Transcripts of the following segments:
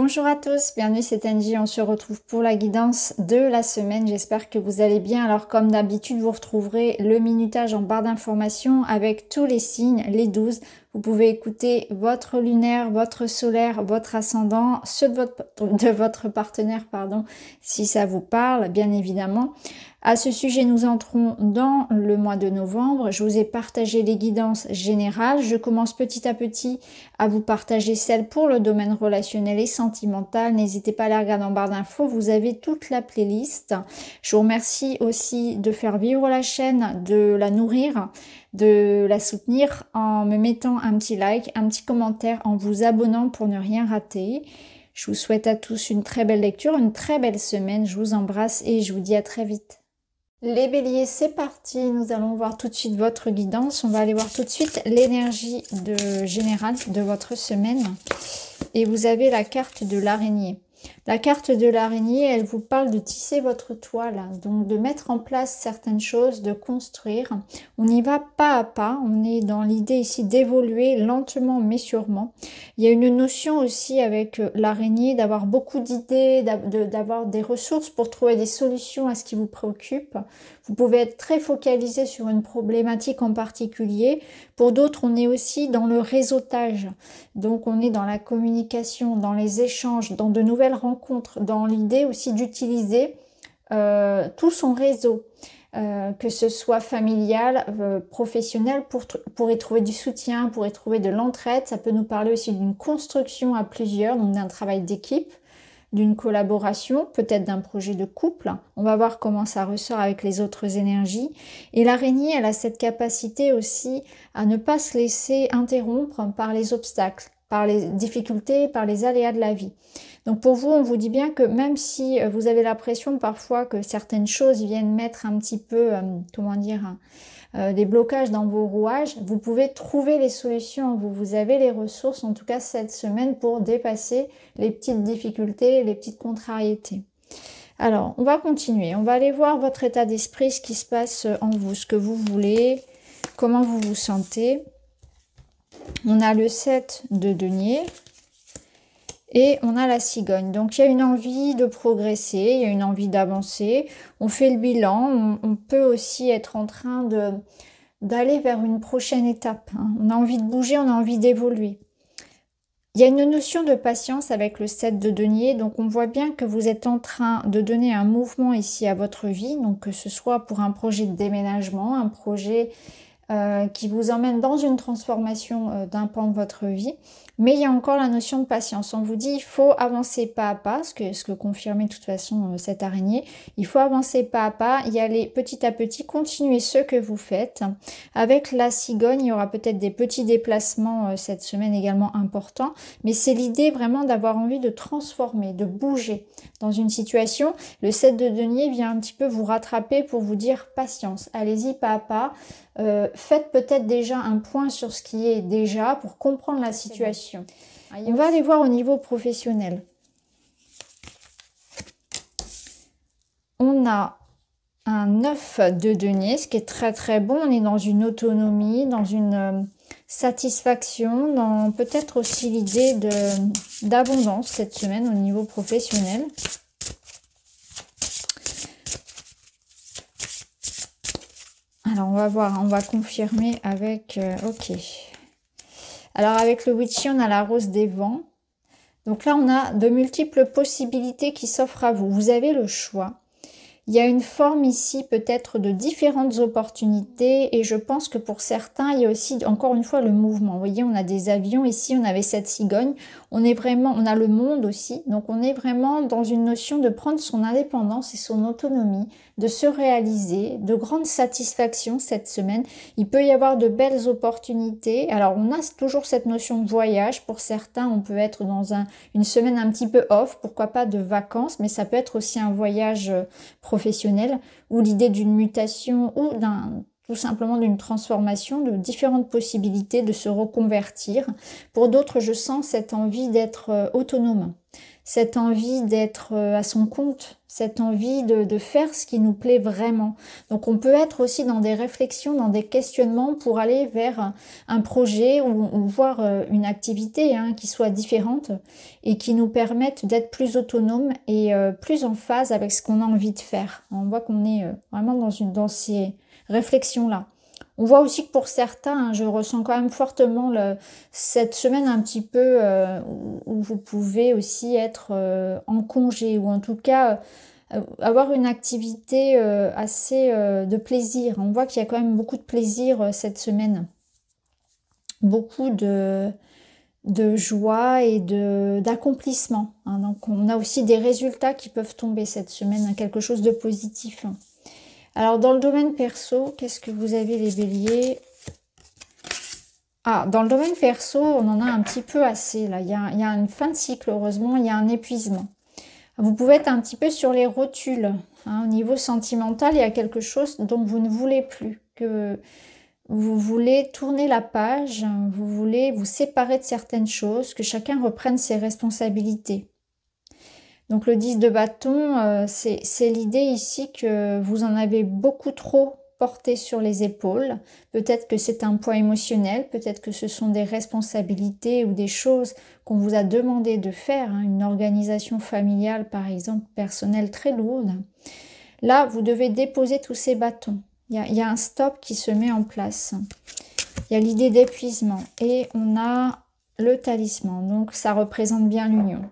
Bonjour à tous, bienvenue, c'est Angie, on se retrouve pour la guidance de la semaine, j'espère que vous allez bien. Alors comme d'habitude, vous retrouverez le minutage en barre d'informations avec tous les signes, les 12. Vous pouvez écouter votre lunaire, votre solaire, votre ascendant, ceux de votre partenaire, pardon, si ça vous parle, bien évidemment. À ce sujet, nous entrons dans le mois de novembre. Je vous ai partagé les guidances générales. Je commence petit à petit à vous partager celles pour le domaine relationnel et sentimental. N'hésitez pas à les regarder en barre d'infos. Vous avez toute la playlist. Je vous remercie aussi de faire vivre la chaîne, de la nourrir, de la soutenir en me mettant un petit like, un petit commentaire, en vous abonnant pour ne rien rater. Je vous souhaite à tous une très belle lecture, une très belle semaine. Je vous embrasse et je vous dis à très vite. Les béliers, c'est parti, nous allons voir tout de suite votre guidance. On va aller voir tout de suite l'énergie générale de votre semaine. Et vous avez la carte de l'araignée. La carte de l'araignée, elle vous parle de tisser votre toile, donc de mettre en place certaines choses, de construire. On y va pas à pas, on est dans l'idée ici d'évoluer lentement mais sûrement. Il y a une notion aussi avec l'araignée d'avoir beaucoup d'idées, d'avoir des ressources pour trouver des solutions à ce qui vous préoccupe. Vous pouvez être très focalisé sur une problématique en particulier. Pour d'autres, on est aussi dans le réseautage. Donc on est dans la communication, dans les échanges, dans de nouvelles rencontres, dans l'idée aussi d'utiliser tout son réseau, que ce soit familial, professionnel, pour y trouver du soutien, pour y trouver de l'entraide. Ça peut nous parler aussi d'une construction à plusieurs, donc d'un travail d'équipe, d'une collaboration, peut-être d'un projet de couple. On va voir comment ça ressort avec les autres énergies. Et l'araignée, elle a cette capacité aussi à ne pas se laisser interrompre par les obstacles, par les difficultés, par les aléas de la vie. Donc pour vous, on vous dit bien que même si vous avez l'impression parfois que certaines choses viennent mettre un petit peu, des blocages dans vos rouages, vous pouvez trouver les solutions, vous avez les ressources, en tout cas cette semaine, pour dépasser les petites difficultés, les petites contrariétés. Alors, on va continuer, on va aller voir votre état d'esprit, ce qui se passe en vous, ce que vous voulez, comment vous vous sentez. On a le 7 de denier. Et on a la cigogne. Donc il y a une envie de progresser, il y a une envie d'avancer. On fait le bilan, on peut aussi être en train d'aller vers une prochaine étape. On a envie de bouger, on a envie d'évoluer. Il y a une notion de patience avec le 7 de denier. Donc on voit bien que vous êtes en train de donner un mouvement ici à votre vie. Donc que ce soit pour un projet de déménagement, un projet qui vous emmène dans une transformation d'un pan de votre vie. Mais il y a encore la notion de patience. On vous dit il faut avancer pas à pas, ce que confirmait de toute façon cette araignée. Il faut avancer pas à pas, y aller petit à petit, continuer ce que vous faites. Avec la cigogne, il y aura peut-être des petits déplacements cette semaine également importants. Mais c'est l'idée vraiment d'avoir envie de transformer, de bouger dans une situation. Le 7 de denier vient un petit peu vous rattraper pour vous dire patience. Allez-y pas à pas. Faites peut-être déjà un point sur ce qui est déjà pour comprendre la situation. On va aller voir au niveau professionnel. On a un 9 de denier, ce qui est très très bon. On est dans une autonomie, dans une satisfaction, dans peut-être aussi l'idée d'abondance cette semaine au niveau professionnel. Alors, on va voir, on va confirmer avec... ok. Alors, avec le Witchy, on a la rose des vents. Donc là, on a de multiples possibilités qui s'offrent à vous. Vous avez le choix. Il y a une forme ici peut-être de différentes opportunités et je pense que pour certains, il y a aussi encore une fois le mouvement. Vous voyez, on a des avions ici, on avait cette cigogne. On a le monde aussi. Donc on est vraiment dans une notion de prendre son indépendance et son autonomie, de se réaliser, de grandes satisfactions cette semaine. Il peut y avoir de belles opportunités. Alors on a toujours cette notion de voyage. Pour certains, on peut être dans une semaine un petit peu off, pourquoi pas de vacances, mais ça peut être aussi un voyage professionnel ou l'idée d'une mutation ou tout simplement d'une transformation, de différentes possibilités de se reconvertir. Pour d'autres, je sens cette envie d'être autonome, cette envie d'être à son compte, cette envie de faire ce qui nous plaît vraiment. Donc on peut être aussi dans des réflexions, dans des questionnements pour aller vers un projet ou voir une activité hein, qui soit différente et qui nous permette d'être plus autonome et plus en phase avec ce qu'on a envie de faire. On voit qu'on est vraiment dans ces réflexions-là. On voit aussi que pour certains, hein, je ressens quand même fortement cette semaine un petit peu où vous pouvez aussi être en congé ou en tout cas avoir une activité assez de plaisir. On voit qu'il y a quand même beaucoup de plaisir cette semaine. Beaucoup de joie et d'accomplissement. Hein. Donc on a aussi des résultats qui peuvent tomber cette semaine, hein, quelque chose de positif. Alors, dans le domaine perso, qu'est-ce que vous avez les béliers? Ah, dans le domaine perso, on en a un petit peu assez, là. Il y a une fin de cycle, heureusement, il y a un épuisement. Vous pouvez être un petit peu sur les rotules. Hein. Au niveau sentimental, il y a quelque chose dont vous ne voulez plus, que vous voulez tourner la page, vous voulez vous séparer de certaines choses, que chacun reprenne ses responsabilités. Donc le 10 de bâton, c'est l'idée ici que vous en avez beaucoup trop porté sur les épaules. Peut-être que c'est un poids émotionnel, peut-être que ce sont des responsabilités ou des choses qu'on vous a demandé de faire, hein, une organisation familiale par exemple, personnelle très lourde. Là, vous devez déposer tous ces bâtons. Il y a un stop qui se met en place. Il y a l'idée d'épuisement et on a le talisman, donc ça représente bien l'union.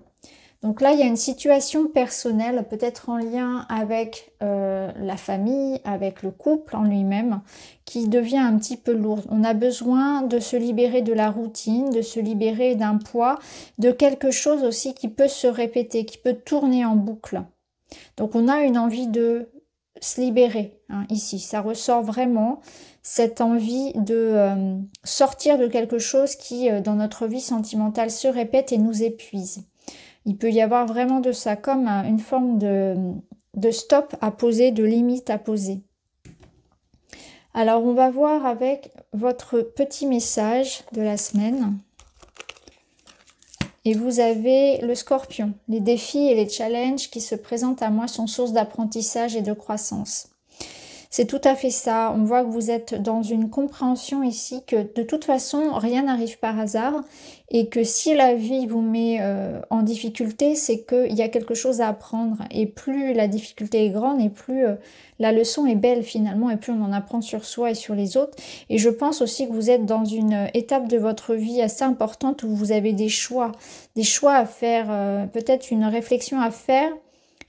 Donc là, il y a une situation personnelle, peut-être en lien avec la famille, avec le couple en lui-même, qui devient un petit peu lourde. On a besoin de se libérer de la routine, de se libérer d'un poids, de quelque chose aussi qui peut se répéter, qui peut tourner en boucle. Donc on a une envie de se libérer hein, ici. Ça ressort vraiment cette envie de sortir de quelque chose qui, dans notre vie sentimentale, se répète et nous épuise. Il peut y avoir vraiment de ça comme une forme de stop à poser, de limite à poser. Alors, on va voir avec votre petit message de la semaine. Et vous avez le Scorpion. Les défis et les challenges qui se présentent à moi sont source d'apprentissage et de croissance. C'est tout à fait ça. On voit que vous êtes dans une compréhension ici que de toute façon, rien n'arrive par hasard et que si la vie vous met en difficulté, c'est qu'il y a quelque chose à apprendre. Et plus la difficulté est grande et plus la leçon est belle finalement et plus on en apprend sur soi et sur les autres. Et je pense aussi que vous êtes dans une étape de votre vie assez importante où vous avez des choix à faire, peut-être une réflexion à faire.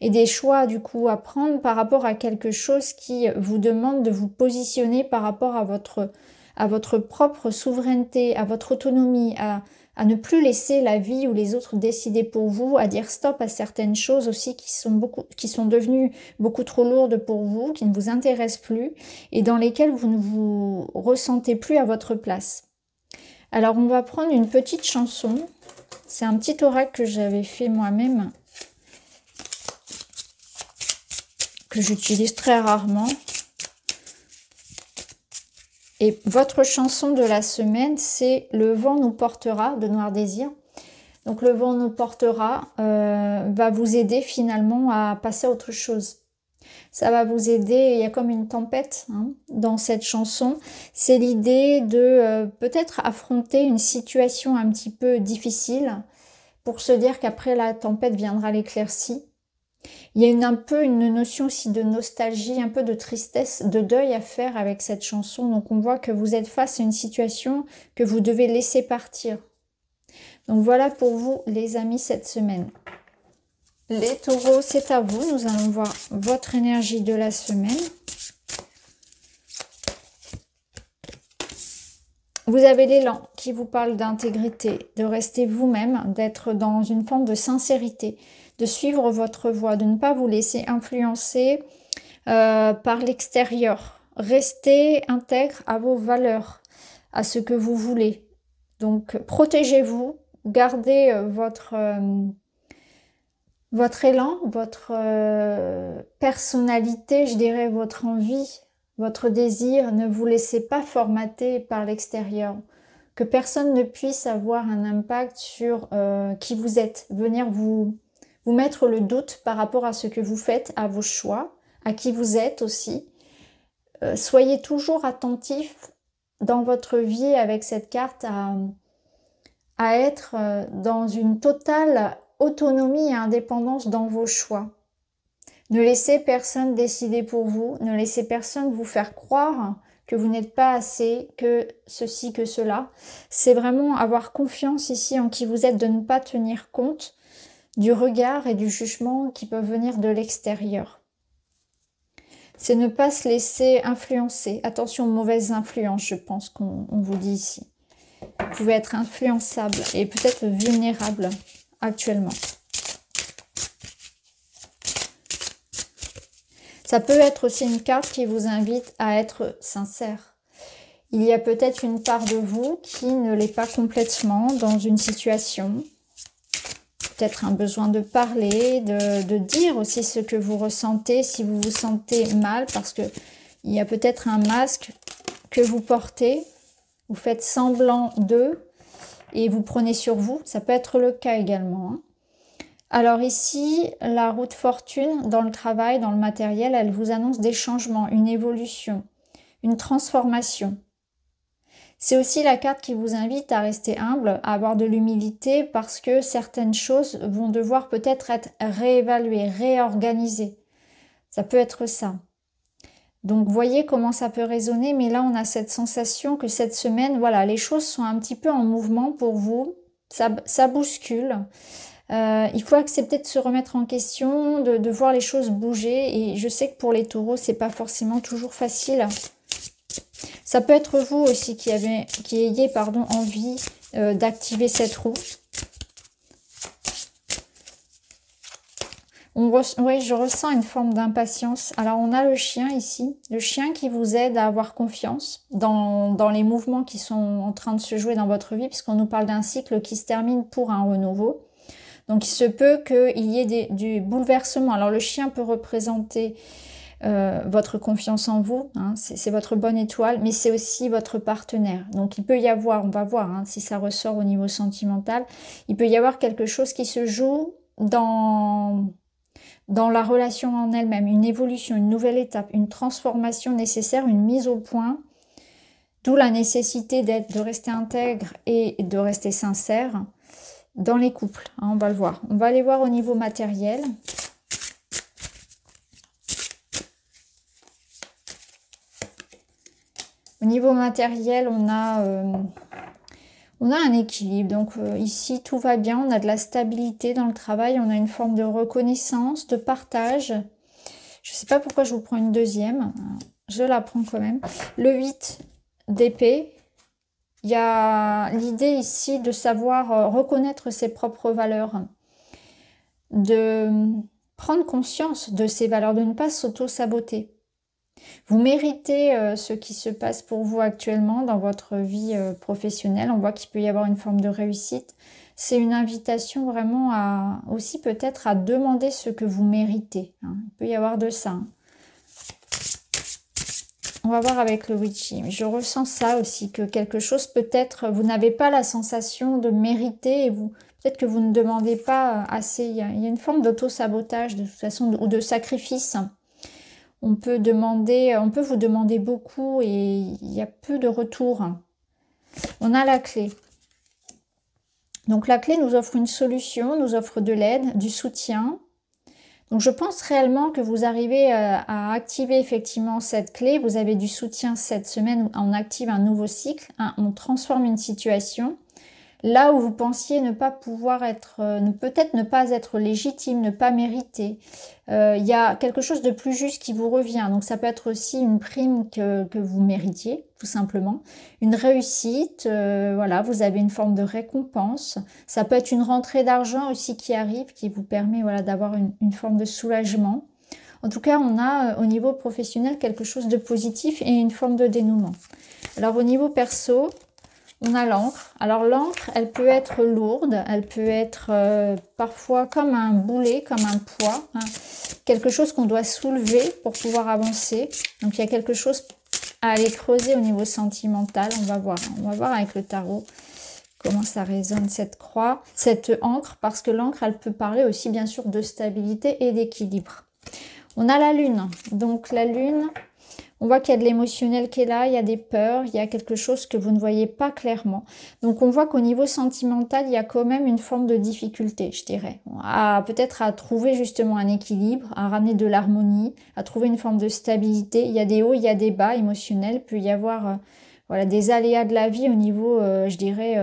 Et des choix du coup à prendre par rapport à quelque chose qui vous demande de vous positionner par rapport à votre propre souveraineté, à votre autonomie, à ne plus laisser la vie ou les autres décider pour vous, à dire stop à certaines choses aussi qui sont devenues beaucoup trop lourdes pour vous, qui ne vous intéressent plus et dans lesquelles vous ne vous ressentez plus à votre place. Alors on va prendre une petite chanson. C'est un petit oracle que j'avais fait moi-même, que j'utilise très rarement. Et votre chanson de la semaine, c'est Le vent nous portera de Noir Désir. Donc le vent nous portera va vous aider finalement à passer à autre chose. Ça va vous aider, il y a comme une tempête hein, dans cette chanson. C'est l'idée de peut-être affronter une situation un petit peu difficile pour se dire qu'après la tempête viendra l'éclaircie. Il y a un peu une notion aussi de nostalgie, un peu de tristesse, de deuil à faire avec cette chanson. Donc on voit que vous êtes face à une situation que vous devez laisser partir. Donc voilà pour vous les amis cette semaine. Les taureaux, c'est à vous. Nous allons voir votre énergie de la semaine. Vous avez l'élan qui vous parle d'intégrité, de rester vous-même, d'être dans une forme de sincérité, de suivre votre voie, de ne pas vous laisser influencer par l'extérieur. Restez intègre à vos valeurs, à ce que vous voulez. Donc protégez-vous, gardez votre élan, votre personnalité, je dirais votre envie, votre désir. Ne vous laissez pas formater par l'extérieur. Que personne ne puisse avoir un impact sur qui vous êtes, venir vous vous mettre le doute par rapport à ce que vous faites, à vos choix, à qui vous êtes aussi. Soyez toujours attentif dans votre vie avec cette carte à être dans une totale autonomie et indépendance dans vos choix. Ne laissez personne décider pour vous, ne laissez personne vous faire croire que vous n'êtes pas assez, que ceci, que cela. C'est vraiment avoir confiance ici en qui vous êtes, de ne pas tenir compte du regard et du jugement qui peuvent venir de l'extérieur. C'est ne pas se laisser influencer. Attention aux mauvaises influences, je pense qu'on vous dit ici. Vous pouvez être influençable et peut-être vulnérable actuellement. Ça peut être aussi une carte qui vous invite à être sincère. Il y a peut-être une part de vous qui ne l'est pas complètement dans une situation. Peut-être un besoin de parler, de dire aussi ce que vous ressentez, si vous vous sentez mal, parce que il y a peut-être un masque que vous portez, vous faites semblant d'eux et vous prenez sur vous. Ça peut être le cas également. Alors ici, la roue de fortune dans le travail, dans le matériel, elle vous annonce des changements, une évolution, une transformation. C'est aussi la carte qui vous invite à rester humble, à avoir de l'humilité parce que certaines choses vont devoir peut-être être réévaluées, réorganisées. Ça peut être ça. Donc voyez comment ça peut résonner, mais là on a cette sensation que cette semaine, voilà, les choses sont un petit peu en mouvement pour vous, ça bouscule. Il faut accepter de se remettre en question, de voir les choses bouger. Et je sais que pour les taureaux, c'est pas forcément toujours facile. Ça peut être vous aussi qui ayez envie d'activer cette roue. Oui, je ressens une forme d'impatience. Alors, on a le chien ici. Le chien qui vous aide à avoir confiance dans les mouvements qui sont en train de se jouer dans votre vie, puisqu'on nous parle d'un cycle qui se termine pour un renouveau. Donc, il se peut qu'il y ait du bouleversement. Alors, le chien peut représenter votre confiance en vous. Hein, c'est votre bonne étoile, mais c'est aussi votre partenaire. Donc, il peut y avoir, on va voir hein, si ça ressort au niveau sentimental, il peut y avoir quelque chose qui se joue dans la relation en elle-même. Une évolution, une nouvelle étape, une transformation nécessaire, une mise au point. D'où la nécessité de rester intègre et de rester sincère dans les couples, hein, on va le voir. On va aller voir au niveau matériel. Au niveau matériel, on a un équilibre. Donc ici, tout va bien. On a de la stabilité dans le travail. On a une forme de reconnaissance, de partage. Je ne sais pas pourquoi je vous prends une deuxième. Je la prends quand même. Le 8 d'épée. Il y a l'idée ici de savoir reconnaître ses propres valeurs, de prendre conscience de ses valeurs, de ne pas s'auto-saboter. Vous méritez ce qui se passe pour vous actuellement dans votre vie professionnelle. On voit qu'il peut y avoir une forme de réussite. C'est une invitation vraiment à aussi peut-être à demander ce que vous méritez. Hein. Il peut y avoir de ça. Hein. On va voir avec le witchy. Je ressens ça aussi, que quelque chose peut-être, vous n'avez pas la sensation de mériter et peut-être que vous ne demandez pas assez. Il y a une forme d'auto-sabotage de toute façon ou de sacrifice. On peut vous demander beaucoup et il y a peu de retour. On a la clé. Donc la clé nous offre une solution, nous offre de l'aide, du soutien. Donc je pense réellement que vous arrivez à activer effectivement cette clé. Vous avez du soutien cette semaine, on active un nouveau cycle, on transforme une situation. Là où vous pensiez ne pas pouvoir être, peut-être ne pas être légitime, ne pas mériter, il y a quelque chose de plus juste qui vous revient. Donc ça peut être aussi une prime que vous méritiez, tout simplement. Une réussite, voilà, vous avez une forme de récompense. Ça peut être une rentrée d'argent aussi qui arrive, qui vous permet voilà, d'avoir une forme de soulagement. En tout cas, on a au niveau professionnel quelque chose de positif et une forme de dénouement. Alors au niveau perso, on a l'encre. Alors l'encre, elle peut être lourde, elle peut être parfois comme un boulet, comme un poids. Hein. Quelque chose qu'on doit soulever pour pouvoir avancer. Donc il y a quelque chose à aller creuser au niveau sentimental. On va voir avec le tarot comment ça résonne cette croix, cette encre, parce que l'encre, elle peut parler aussi bien sûr de stabilité et d'équilibre. On a la lune, donc la lune, on voit qu'il y a de l'émotionnel qui est là, il y a des peurs, il y a quelque chose que vous ne voyez pas clairement. Donc on voit qu'au niveau sentimental, il y a quand même une forme de difficulté, je dirais. Peut-être à trouver justement un équilibre, à ramener de l'harmonie, à trouver une forme de stabilité. Il y a des hauts, il y a des bas émotionnels, il peut y avoir voilà, des aléas de la vie au niveau, je dirais,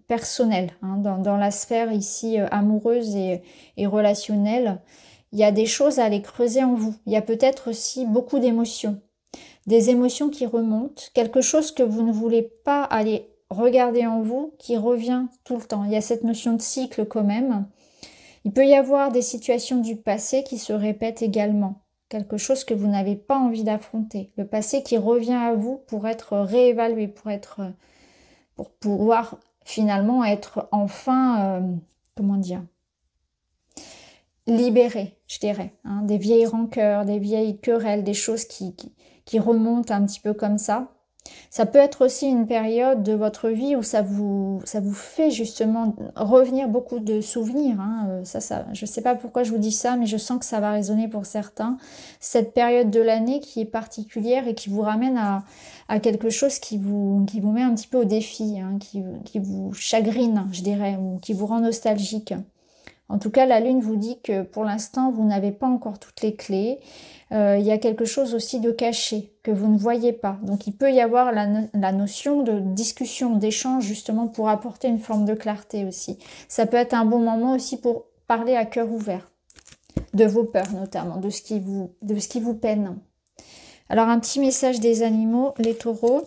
personnel, hein, dans la sphère ici amoureuse et relationnelle. Il y a des choses à aller creuser en vous. Il y a peut-être aussi beaucoup d'émotions. Des émotions qui remontent, quelque chose que vous ne voulez pas aller regarder en vous, qui revient tout le temps. Il y a cette notion de cycle quand même. Il peut y avoir des situations du passé qui se répètent également. Quelque chose que vous n'avez pas envie d'affronter. Le passé qui revient à vous pour être réévalué, pour pouvoir finalement être enfin, comment dire, libéré, je dirais. Hein, des vieilles rancœurs, des vieilles querelles, des choses qui remontent un petit peu comme ça. Ça peut être aussi une période de votre vie où ça vous fait justement revenir beaucoup de souvenirs. Hein. Je ne sais pas pourquoi je vous dis ça, mais je sens que ça va résonner pour certains. Cette période de l'année qui est particulière et qui vous ramène à quelque chose qui vous met un petit peu au défi, hein, qui vous chagrine, je dirais, ou qui vous rend nostalgique. En tout cas, la Lune vous dit que pour l'instant, vous n'avez pas encore toutes les clés. Il y a quelque chose aussi de caché que vous ne voyez pas. Donc, il peut y avoir la notion de discussion, d'échange, justement, pour apporter une forme de clarté aussi. Ça peut être un bon moment aussi pour parler à cœur ouvert, de vos peurs notamment, de ce qui vous peine. Alors, un petit message des animaux, les taureaux.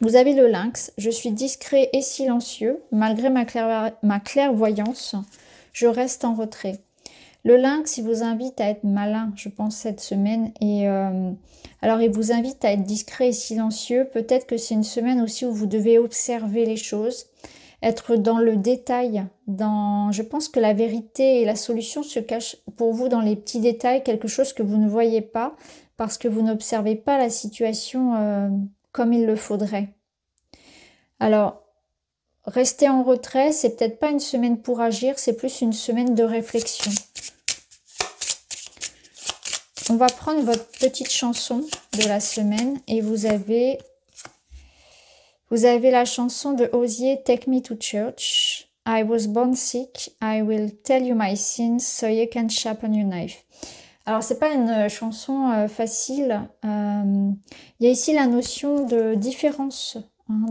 Vous avez le lynx, je suis discret et silencieux, malgré ma clairvoyance, je reste en retrait. Le lynx, il vous invite à être malin, je pense, cette semaine. Et alors, il vous invite à être discret et silencieux. Peut-être que c'est une semaine aussi où vous devez observer les choses, être dans le détail. Je pense que la vérité et la solution se cachent pour vous dans les petits détails, quelque chose que vous ne voyez pas, parce que vous n'observez pas la situation comme il le faudrait. Alors, rester en retrait, c'est peut-être pas une semaine pour agir, c'est plus une semaine de réflexion. On va prendre votre petite chanson de la semaine et vous avez la chanson de Osier, Take Me to Church. I was born sick, I will tell you my sins so you can sharpen your knife. Alors, c'est pas une chanson facile. Il y a ici la notion de différence, hein,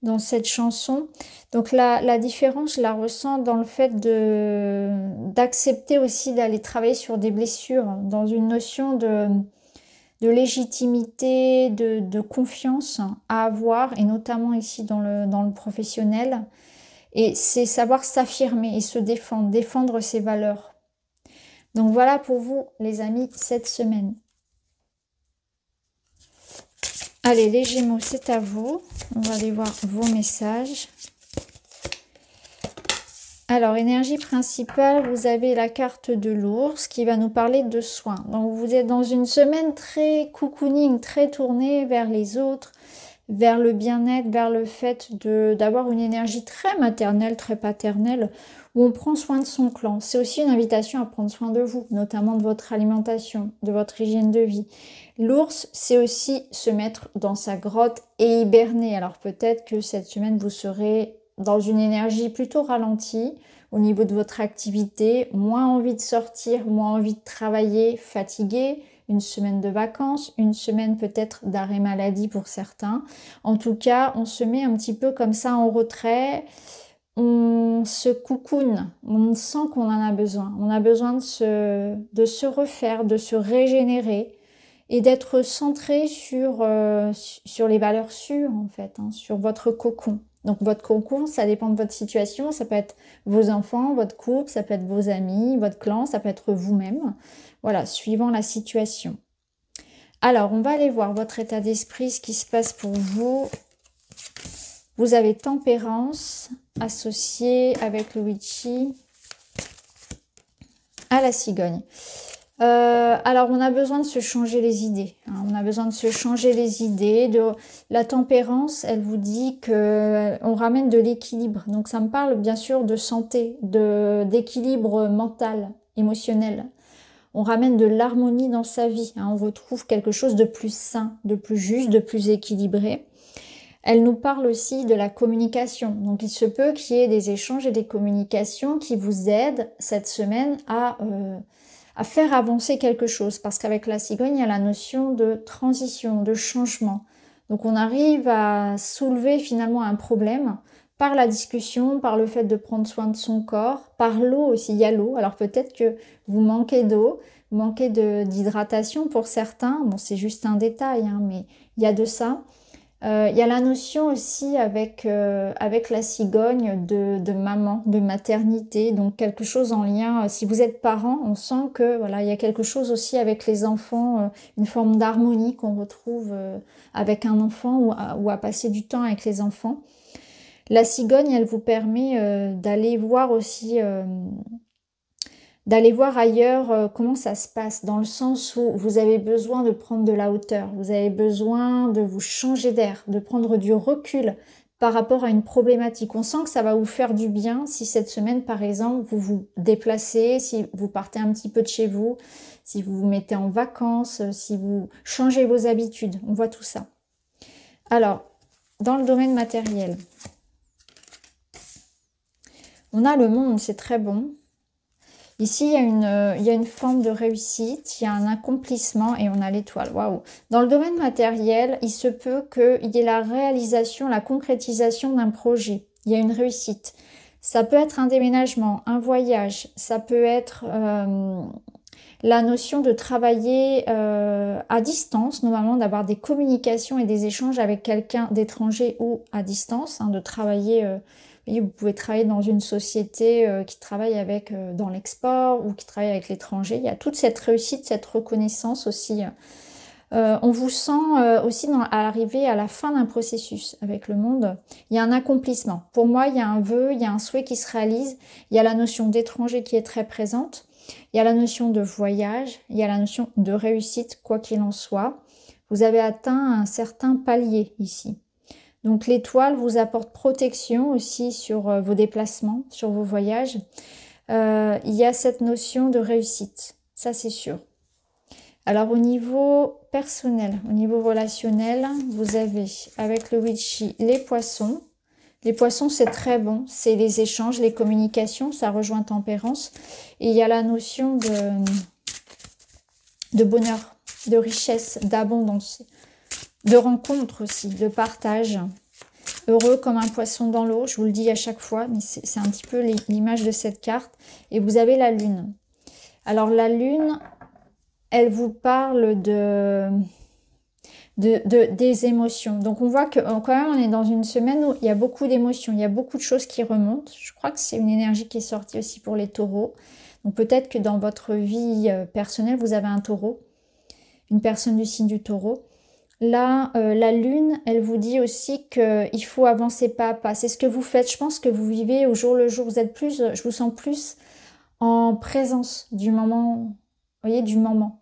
dans cette chanson. Donc, la différence, je la ressens dans le fait d'accepter aussi d'aller travailler sur des blessures, dans une notion de légitimité, de confiance à avoir, et notamment ici dans le professionnel. Et c'est savoir s'affirmer et se défendre ses valeurs. Donc voilà pour vous, les amis, cette semaine. Allez, les Gémeaux, c'est à vous. On va aller voir vos messages. Alors, énergie principale, vous avez la carte de l'ours qui va nous parler de soins. Donc, vous êtes dans une semaine très cocooning, très tournée vers les autres, vers le bien-être, vers le fait d'avoir une énergie très maternelle, très paternelle, où on prend soin de son clan. C'est aussi une invitation à prendre soin de vous, notamment de votre alimentation, de votre hygiène de vie. L'ours, c'est aussi se mettre dans sa grotte et hiberner. Alors peut-être que cette semaine, vous serez dans une énergie plutôt ralentie au niveau de votre activité, moins envie de sortir, moins envie de travailler, fatigué, une semaine de vacances, une semaine peut-être d'arrêt maladie pour certains. En tout cas, on se met un petit peu comme ça en retrait, on se coucoune, on sent qu'on en a besoin. On a besoin de se refaire, de se régénérer et d'être centré sur les valeurs sûres en fait, hein, sur votre cocon. Donc votre cocon, ça dépend de votre situation, ça peut être vos enfants, votre couple, ça peut être vos amis, votre clan, ça peut être vous-même. Voilà, suivant la situation. Alors, on va aller voir votre état d'esprit, ce qui se passe pour vous. Vous avez tempérance associée avec le witchy à la cigogne. Alors, on a besoin de se changer les idées. Hein. On a besoin de se changer les idées. La tempérance, elle vous dit que on ramène de l'équilibre. Donc, ça me parle bien sûr de santé, d'équilibre mental, émotionnel. On ramène de l'harmonie dans sa vie. Hein. On retrouve quelque chose de plus sain, de plus juste, de plus équilibré. Elle nous parle aussi de la communication. Donc, il se peut qu'il y ait des échanges et des communications qui vous aident cette semaine à faire avancer quelque chose. Parce qu'avec la cigogne, il y a la notion de transition, de changement. Donc, on arrive à soulever finalement un problème par la discussion, par le fait de prendre soin de son corps, par l'eau aussi. Il y a l'eau. Alors, peut-être que vous manquez d'eau, vous manquez d'hydratation pour certains. Bon, c'est juste un détail, hein, mais il y a de ça. Il y a la notion aussi avec la cigogne de maman, de maternité, donc quelque chose en lien, si vous êtes parent, on sent que voilà, il y a quelque chose aussi avec les enfants, une forme d'harmonie qu'on retrouve avec un enfant ou à passer du temps avec les enfants. La cigogne, elle vous permet d'aller voir aussi d'aller voir ailleurs comment ça se passe, dans le sens où vous avez besoin de prendre de la hauteur, vous avez besoin de vous changer d'air, de prendre du recul par rapport à une problématique. On sent que ça va vous faire du bien si cette semaine, par exemple, vous vous déplacez, si vous partez un petit peu de chez vous, si vous vous mettez en vacances, si vous changez vos habitudes. On voit tout ça. Alors, dans le domaine matériel, on a le monde, c'est très bon. Ici, il y a une forme de réussite, il y a un accomplissement et on a l'étoile. Waouh! Dans le domaine matériel, il se peut qu'il y ait la réalisation, la concrétisation d'un projet. Il y a une réussite. Ça peut être un déménagement, un voyage. Ça peut être la notion de travailler à distance, normalement d'avoir des communications et des échanges avec quelqu'un d'étranger ou à distance, hein, de travailler... vous pouvez travailler dans une société qui travaille avec dans l'export ou qui travaille avec l'étranger. Il y a toute cette réussite, cette reconnaissance aussi. On vous sent aussi à l'arrivée, à la fin d'un processus avec le monde. Il y a un accomplissement. Pour moi, il y a un vœu, il y a un souhait qui se réalise. Il y a la notion d'étranger qui est très présente. Il y a la notion de voyage. Il y a la notion de réussite, quoi qu'il en soit. Vous avez atteint un certain palier ici. Donc l'étoile vous apporte protection aussi sur vos déplacements, sur vos voyages. Il y a cette notion de réussite, ça c'est sûr. Alors au niveau personnel, au niveau relationnel, vous avez avec le Witchy les poissons. Les poissons c'est très bon, c'est les échanges, les communications, ça rejoint tempérance. Et il y a la notion de bonheur, de richesse, d'abondance. De rencontre aussi, de partage. Heureux comme un poisson dans l'eau, je vous le dis à chaque fois, mais c'est un petit peu l'image de cette carte. Et vous avez la lune. Alors la lune, elle vous parle des émotions. Donc on voit que quand même on est dans une semaine où il y a beaucoup d'émotions, il y a beaucoup de choses qui remontent. Je crois que c'est une énergie qui est sortie aussi pour les taureaux. Donc peut-être que dans votre vie personnelle, vous avez un taureau, une personne du signe du taureau. Là, la lune, elle vous dit aussi qu'il faut avancer pas à pas. C'est ce que vous faites. Je pense que vous vivez au jour le jour. Vous êtes plus, je vous sens plus en présence du moment, vous voyez, du moment.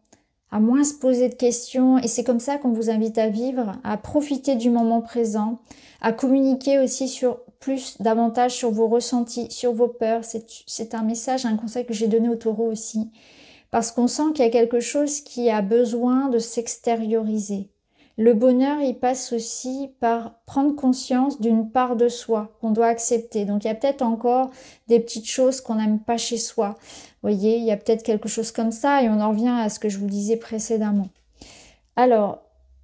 À moins se poser de questions. Et c'est comme ça qu'on vous invite à vivre, à profiter du moment présent, à communiquer aussi davantage sur vos ressentis, sur vos peurs. C'est un message, un conseil que j'ai donné au taureau aussi. Parce qu'on sent qu'il y a quelque chose qui a besoin de s'extérioriser. Le bonheur, il passe aussi par prendre conscience d'une part de soi qu'on doit accepter. Donc, il y a peut-être encore des petites choses qu'on n'aime pas chez soi. Vous voyez, il y a peut-être quelque chose comme ça et on en revient à ce que je vous disais précédemment. Alors,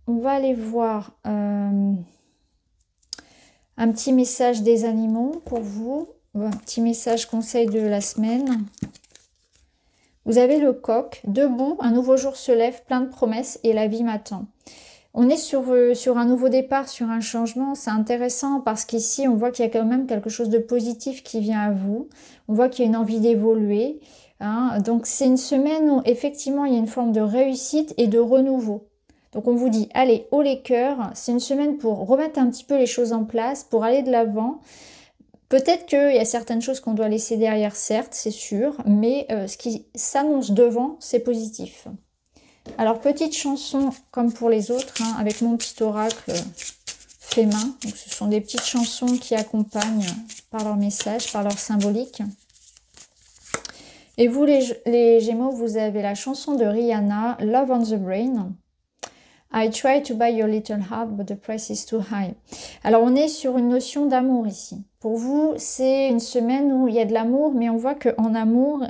on va aller voir un petit message des animaux pour vous. Un petit message conseil de la semaine. Vous avez le coq, debout, un nouveau jour se lève, plein de promesses et la vie m'attend. On est sur un nouveau départ, sur un changement. C'est intéressant parce qu'ici, on voit qu'il y a quand même quelque chose de positif qui vient à vous. On voit qu'il y a une envie d'évoluer. Hein. Donc, c'est une semaine où, effectivement, il y a une forme de réussite et de renouveau. Donc, on vous dit, allez, haut les cœurs. C'est une semaine pour remettre un petit peu les choses en place, pour aller de l'avant, Peut-être qu'il y a certaines choses qu'on doit laisser derrière, certes, c'est sûr, mais ce qui s'annonce devant, c'est positif. Alors, petite chanson, comme pour les autres, hein, avec mon petit oracle fait main. Donc, ce sont des petites chansons qui accompagnent par leur message, par leur symbolique. Et vous, les Gémeaux, vous avez la chanson de Rihanna, Love on the Brain. I try to buy your little heart, but the price is too high. Alors, on est sur une notion d'amour ici. Pour vous, c'est une semaine où il y a de l'amour, mais on voit qu'en amour,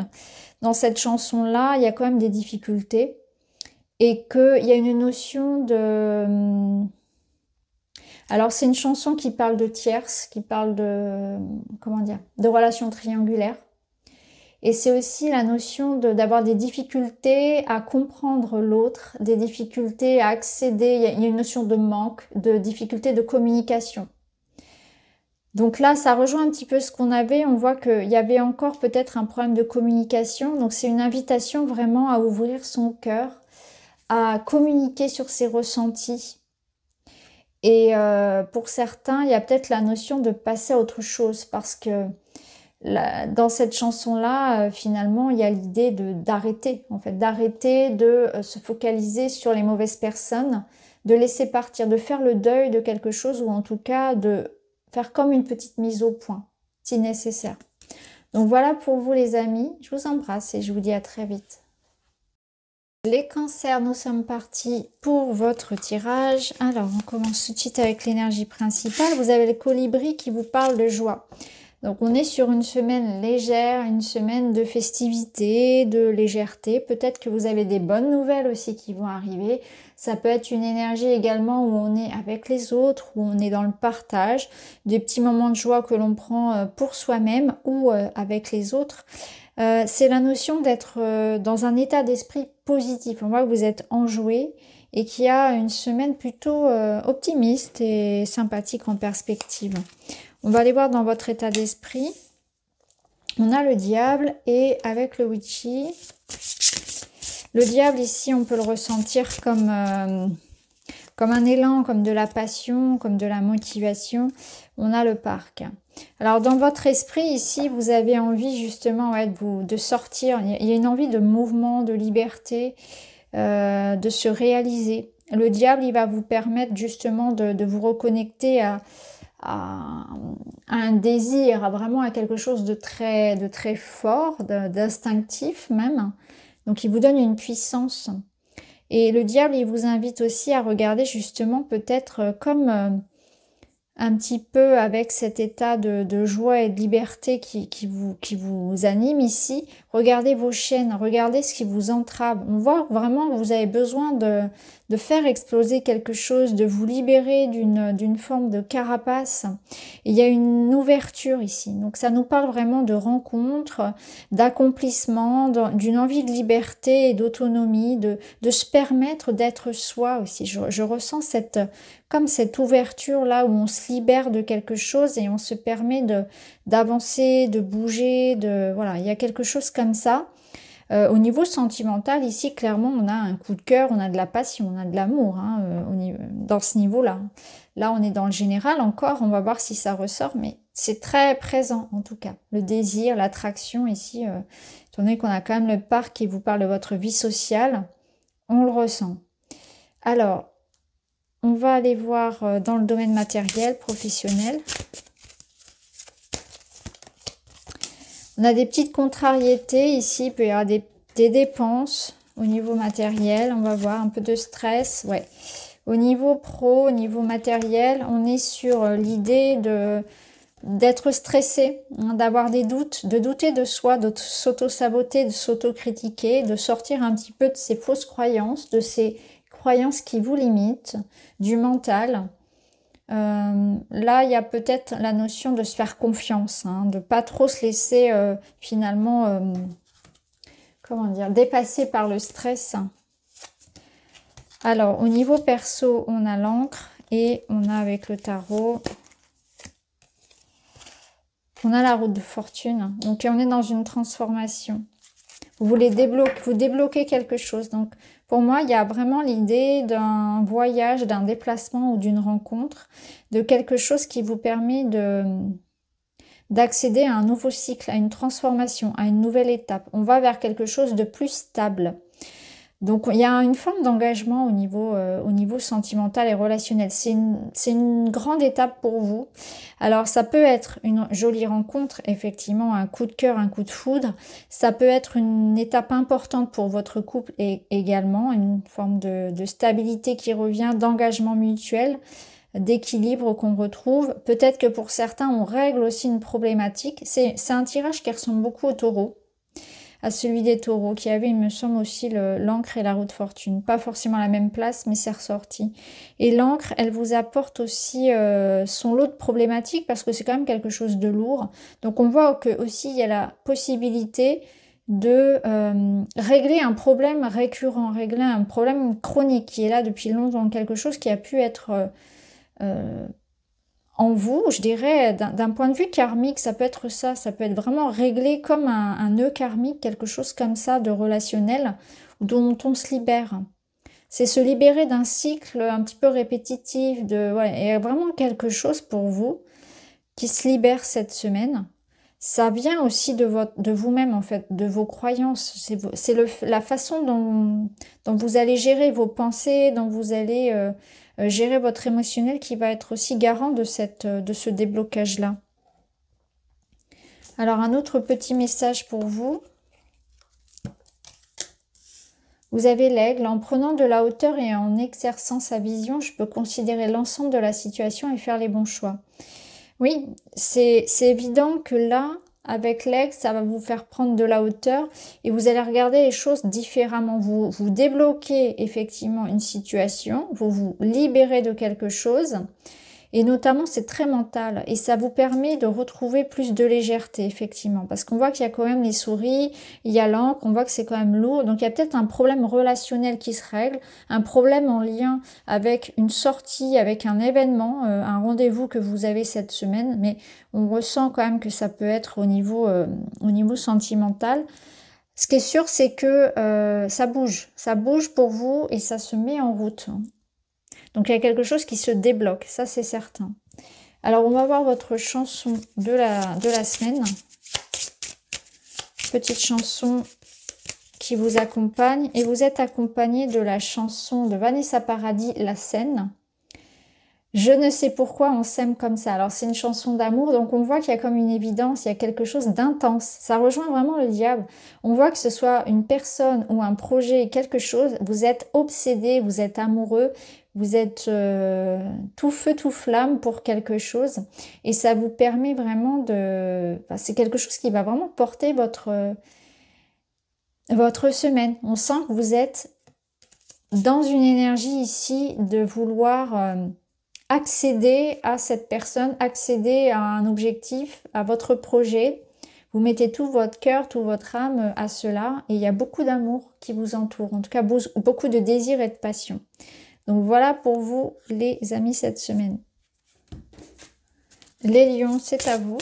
dans cette chanson-là, il y a quand même des difficultés. Et qu'il y a une notion de... Alors, c'est une chanson qui parle de tierces, qui parle de... Comment dire? De relations triangulaires. Et c'est aussi la notion d'avoir des difficultés à comprendre l'autre, des difficultés à accéder, il y a une notion de manque, de difficulté de communication. Donc là, ça rejoint un petit peu ce qu'on avait, on voit qu'il y avait encore peut-être un problème de communication, donc c'est une invitation vraiment à ouvrir son cœur, à communiquer sur ses ressentis. Et pour certains, il y a peut-être la notion de passer à autre chose, parce que dans cette chanson-là, finalement, il y a l'idée d'arrêter, en fait, d'arrêter de se focaliser sur les mauvaises personnes, de laisser partir, de faire le deuil de quelque chose, ou en tout cas de faire comme une petite mise au point, si nécessaire. Donc voilà pour vous les amis, je vous embrasse et je vous dis à très vite. Les cancers, nous sommes partis pour votre tirage. Alors, on commence tout de suite avec l'énergie principale. Vous avez le colibri qui vous parle de joie. Donc on est sur une semaine légère, une semaine de festivité, de légèreté. Peut-être que vous avez des bonnes nouvelles aussi qui vont arriver. Ça peut être une énergie également où on est avec les autres, où on est dans le partage, des petits moments de joie que l'on prend pour soi-même ou avec les autres. C'est la notion d'être dans un état d'esprit positif. On voit que vous êtes enjoué et qu'il y a une semaine plutôt optimiste et sympathique en perspective. On va aller voir dans votre état d'esprit. On a le diable et avec le witchy. Le diable ici, on peut le ressentir comme un élan, comme de la passion, comme de la motivation. On a le parc. Alors dans votre esprit ici, vous avez envie justement de sortir. Il y a une envie de mouvement, de liberté, de se réaliser. Le diable, il va vous permettre justement de vous reconnecter à un désir, vraiment à quelque chose de très fort, d'instinctif même. Donc il vous donne une puissance. Et le diable, il vous invite aussi à regarder justement peut-être comme un petit peu avec cet état de joie et de liberté qui vous anime ici. Regardez vos chaînes, regardez ce qui vous entrave. On voit vraiment que vous avez besoin de faire exploser quelque chose, de vous libérer d'une forme de carapace. Et il y a une ouverture ici. Donc ça nous parle vraiment de rencontre, d'accomplissement, d'une envie de liberté et d'autonomie, de se permettre d'être soi aussi. Je ressens comme cette ouverture là où on se libère de quelque chose et on se permet d'avancer, de bouger, voilà, il y a quelque chose comme ça. Au niveau sentimental, ici, clairement, on a un coup de cœur, on a de la passion, on a de l'amour dans ce niveau-là. Là, on est dans le général encore, on va voir si ça ressort, mais c'est très présent en tout cas. Le désir, l'attraction ici, étant donné qu'on a quand même le parc qui vous parle de votre vie sociale, on le ressent. Alors, on va aller voir dans le domaine matériel, professionnel. On a des petites contrariétés ici, il peut y avoir des dépenses au niveau matériel, on va voir un peu de stress, ouais. Au niveau pro, au niveau matériel, on est sur l'idée d'être stressé, hein, d'avoir des doutes, de douter de soi, de s'auto-saboter, de s'auto-critiquer, de sortir un petit peu de ces fausses croyances, de ces croyances qui vous limitent, du mental. Là, il y a peut-être la notion de se faire confiance, hein, de pas trop se laisser finalement, comment dire, dépasser par le stress. Alors, au niveau perso, on a l'encre et on a avec le tarot, on a la roue de fortune. Donc, on est dans une transformation. Vous voulez débloquer quelque chose. Donc, pour moi, il y a vraiment l'idée d'un voyage, d'un déplacement ou d'une rencontre, de quelque chose qui vous permet d'accéder à un nouveau cycle, à une transformation, à une nouvelle étape. On va vers quelque chose de plus stable. Donc il y a une forme d'engagement au niveau sentimental et relationnel. C'est une grande étape pour vous. Alors ça peut être une jolie rencontre, effectivement, un coup de cœur, un coup de foudre. Ça peut être une étape importante pour votre couple et également une forme de stabilité qui revient, d'engagement mutuel, d'équilibre qu'on retrouve. Peut-être que pour certains, on règle aussi une problématique. C'est un tirage qui ressemble beaucoup au taureau, à celui des taureaux, qui avait, il me semble, aussi l'encre et la roue de fortune. Pas forcément la même place, mais c'est ressorti. Et l'encre, elle vous apporte aussi son lot de problématiques, parce que c'est quand même quelque chose de lourd. Donc on voit que aussi il y a la possibilité de régler un problème récurrent, régler un problème chronique qui est là depuis longtemps, quelque chose qui a pu être en vous, je dirais, d'un point de vue karmique, ça peut être ça, ça peut être vraiment réglé comme un nœud karmique, quelque chose comme ça de relationnel, dont on se libère. C'est se libérer d'un cycle un petit peu répétitif, et vraiment quelque chose pour vous qui se libère cette semaine. Ça vient aussi de vous-même, en fait, de vos croyances. C'est la façon dont vous allez gérer vos pensées, dont vous allez gérer votre émotionnel qui va être aussi garant de ce déblocage-là. Alors, un autre petit message pour vous. Vous avez l'aigle. En prenant de la hauteur et en exerçant sa vision, je peux considérer l'ensemble de la situation et faire les bons choix. Oui, c'est évident que là, avec l'aigle, ça va vous faire prendre de la hauteur et vous allez regarder les choses différemment. Vous débloquez effectivement une situation, vous vous libérez de quelque chose et notamment c'est très mental et ça vous permet de retrouver plus de légèreté effectivement parce qu'on voit qu'il y a quand même les souris, il y a l'encre, on voit que c'est quand même lourd, donc il y a peut-être un problème relationnel qui se règle, un problème en lien avec une sortie, avec un événement, un rendez-vous que vous avez cette semaine, mais on ressent quand même que ça peut être au niveau sentimental. Ce qui est sûr, c'est que ça bouge pour vous et ça se met en route. Donc il y a quelque chose qui se débloque, ça c'est certain. Alors on va voir votre chanson de la semaine. Petite chanson qui vous accompagne. Et vous êtes accompagné de la chanson de Vanessa Paradis, La Scène. Je ne sais pourquoi on s'aime comme ça. Alors c'est une chanson d'amour, donc on voit qu'il y a comme une évidence, il y a quelque chose d'intense. Ça rejoint vraiment le diable. On voit que ce soit une personne ou un projet, quelque chose, vous êtes obsédé, vous êtes amoureux, vous êtes tout feu, tout flamme pour quelque chose. Et ça vous permet vraiment de... Enfin, c'est quelque chose qui va vraiment porter votre semaine. On sent que vous êtes dans une énergie ici de vouloir... accéder à cette personne, accéder à un objectif, à votre projet. Vous mettez tout votre cœur, toute votre âme à cela et il y a beaucoup d'amour qui vous entoure, en tout cas beaucoup de désir et de passion. Donc voilà pour vous les amis cette semaine. Les lions, c'est à vous.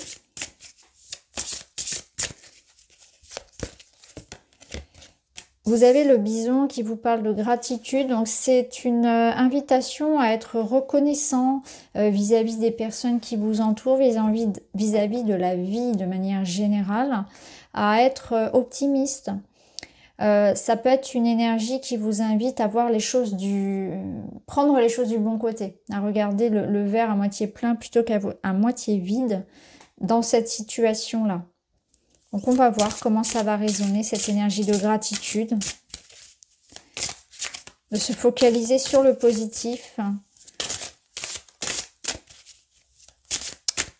Vous avez le bison qui vous parle de gratitude, donc c'est une invitation à être reconnaissant vis-à-vis des personnes qui vous entourent, vis-à-vis de la vie de manière générale, à être optimiste. Ça peut être une énergie qui vous invite à voir les choses prendre les choses du bon côté, à regarder le verre à moitié plein plutôt qu'à moitié vide dans cette situation-là. Donc on va voir comment ça va résonner, cette énergie de gratitude. De se focaliser sur le positif.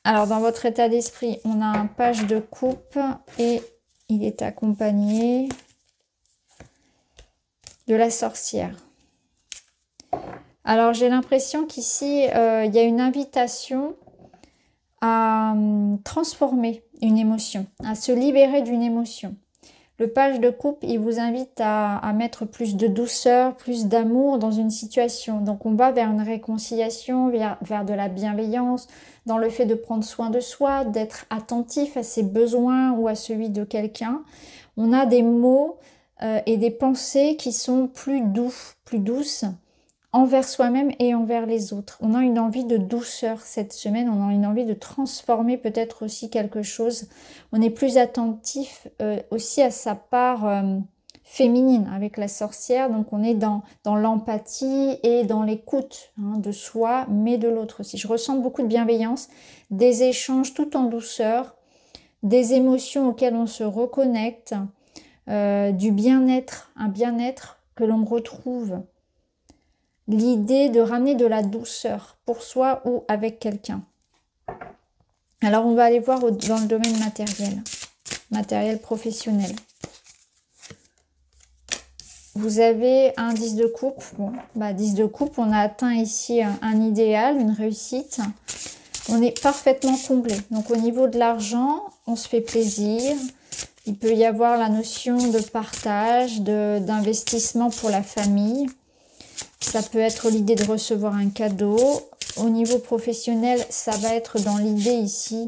Alors dans votre état d'esprit, on a un page de coupe et il est accompagné de la sorcière. Alors j'ai l'impression qu'ici, il y a une invitation à transformer une émotion, à se libérer d'une émotion. Le page de coupe, il vous invite à mettre plus de douceur, plus d'amour dans une situation. Donc on va vers une réconciliation, vers de la bienveillance, dans le fait de prendre soin de soi, d'être attentif à ses besoins ou à celui de quelqu'un. On a des mots et des pensées qui sont plus douces, envers soi-même et envers les autres. On a une envie de douceur cette semaine, on a une envie de transformer peut-être aussi quelque chose. On est plus attentif aussi à sa part féminine avec la sorcière, donc on est dans l'empathie et dans l'écoute de soi, mais de l'autre aussi. Je ressens beaucoup de bienveillance, des échanges tout en douceur, des émotions auxquelles on se reconnecte, du bien-être, un bien-être que l'on retrouve. L'idée de ramener de la douceur pour soi ou avec quelqu'un. Alors on va aller voir dans le domaine matériel professionnel. Vous avez un 10 de coupe. Bon, 10 de coupe, on a atteint ici un idéal, une réussite. On est parfaitement comblé. Donc au niveau de l'argent, on se fait plaisir. Il peut y avoir la notion de partage, d'investissement pour la famille. Ça peut être l'idée de recevoir un cadeau. Au niveau professionnel, ça va être dans l'idée ici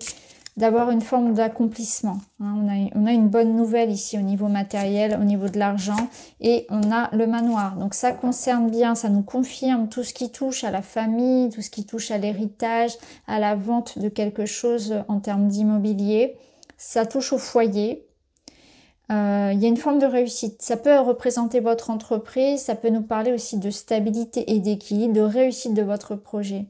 d'avoir une forme d'accomplissement. On a une bonne nouvelle ici au niveau matériel, au niveau de l'argent, et on a le manoir. Donc ça concerne bien, ça nous confirme tout ce qui touche à la famille, tout ce qui touche à l'héritage, à la vente de quelque chose en termes d'immobilier. Ça touche au foyer. Il y a une forme de réussite. Ça peut représenter votre entreprise, ça peut nous parler aussi de stabilité et d'équilibre, de réussite de votre projet.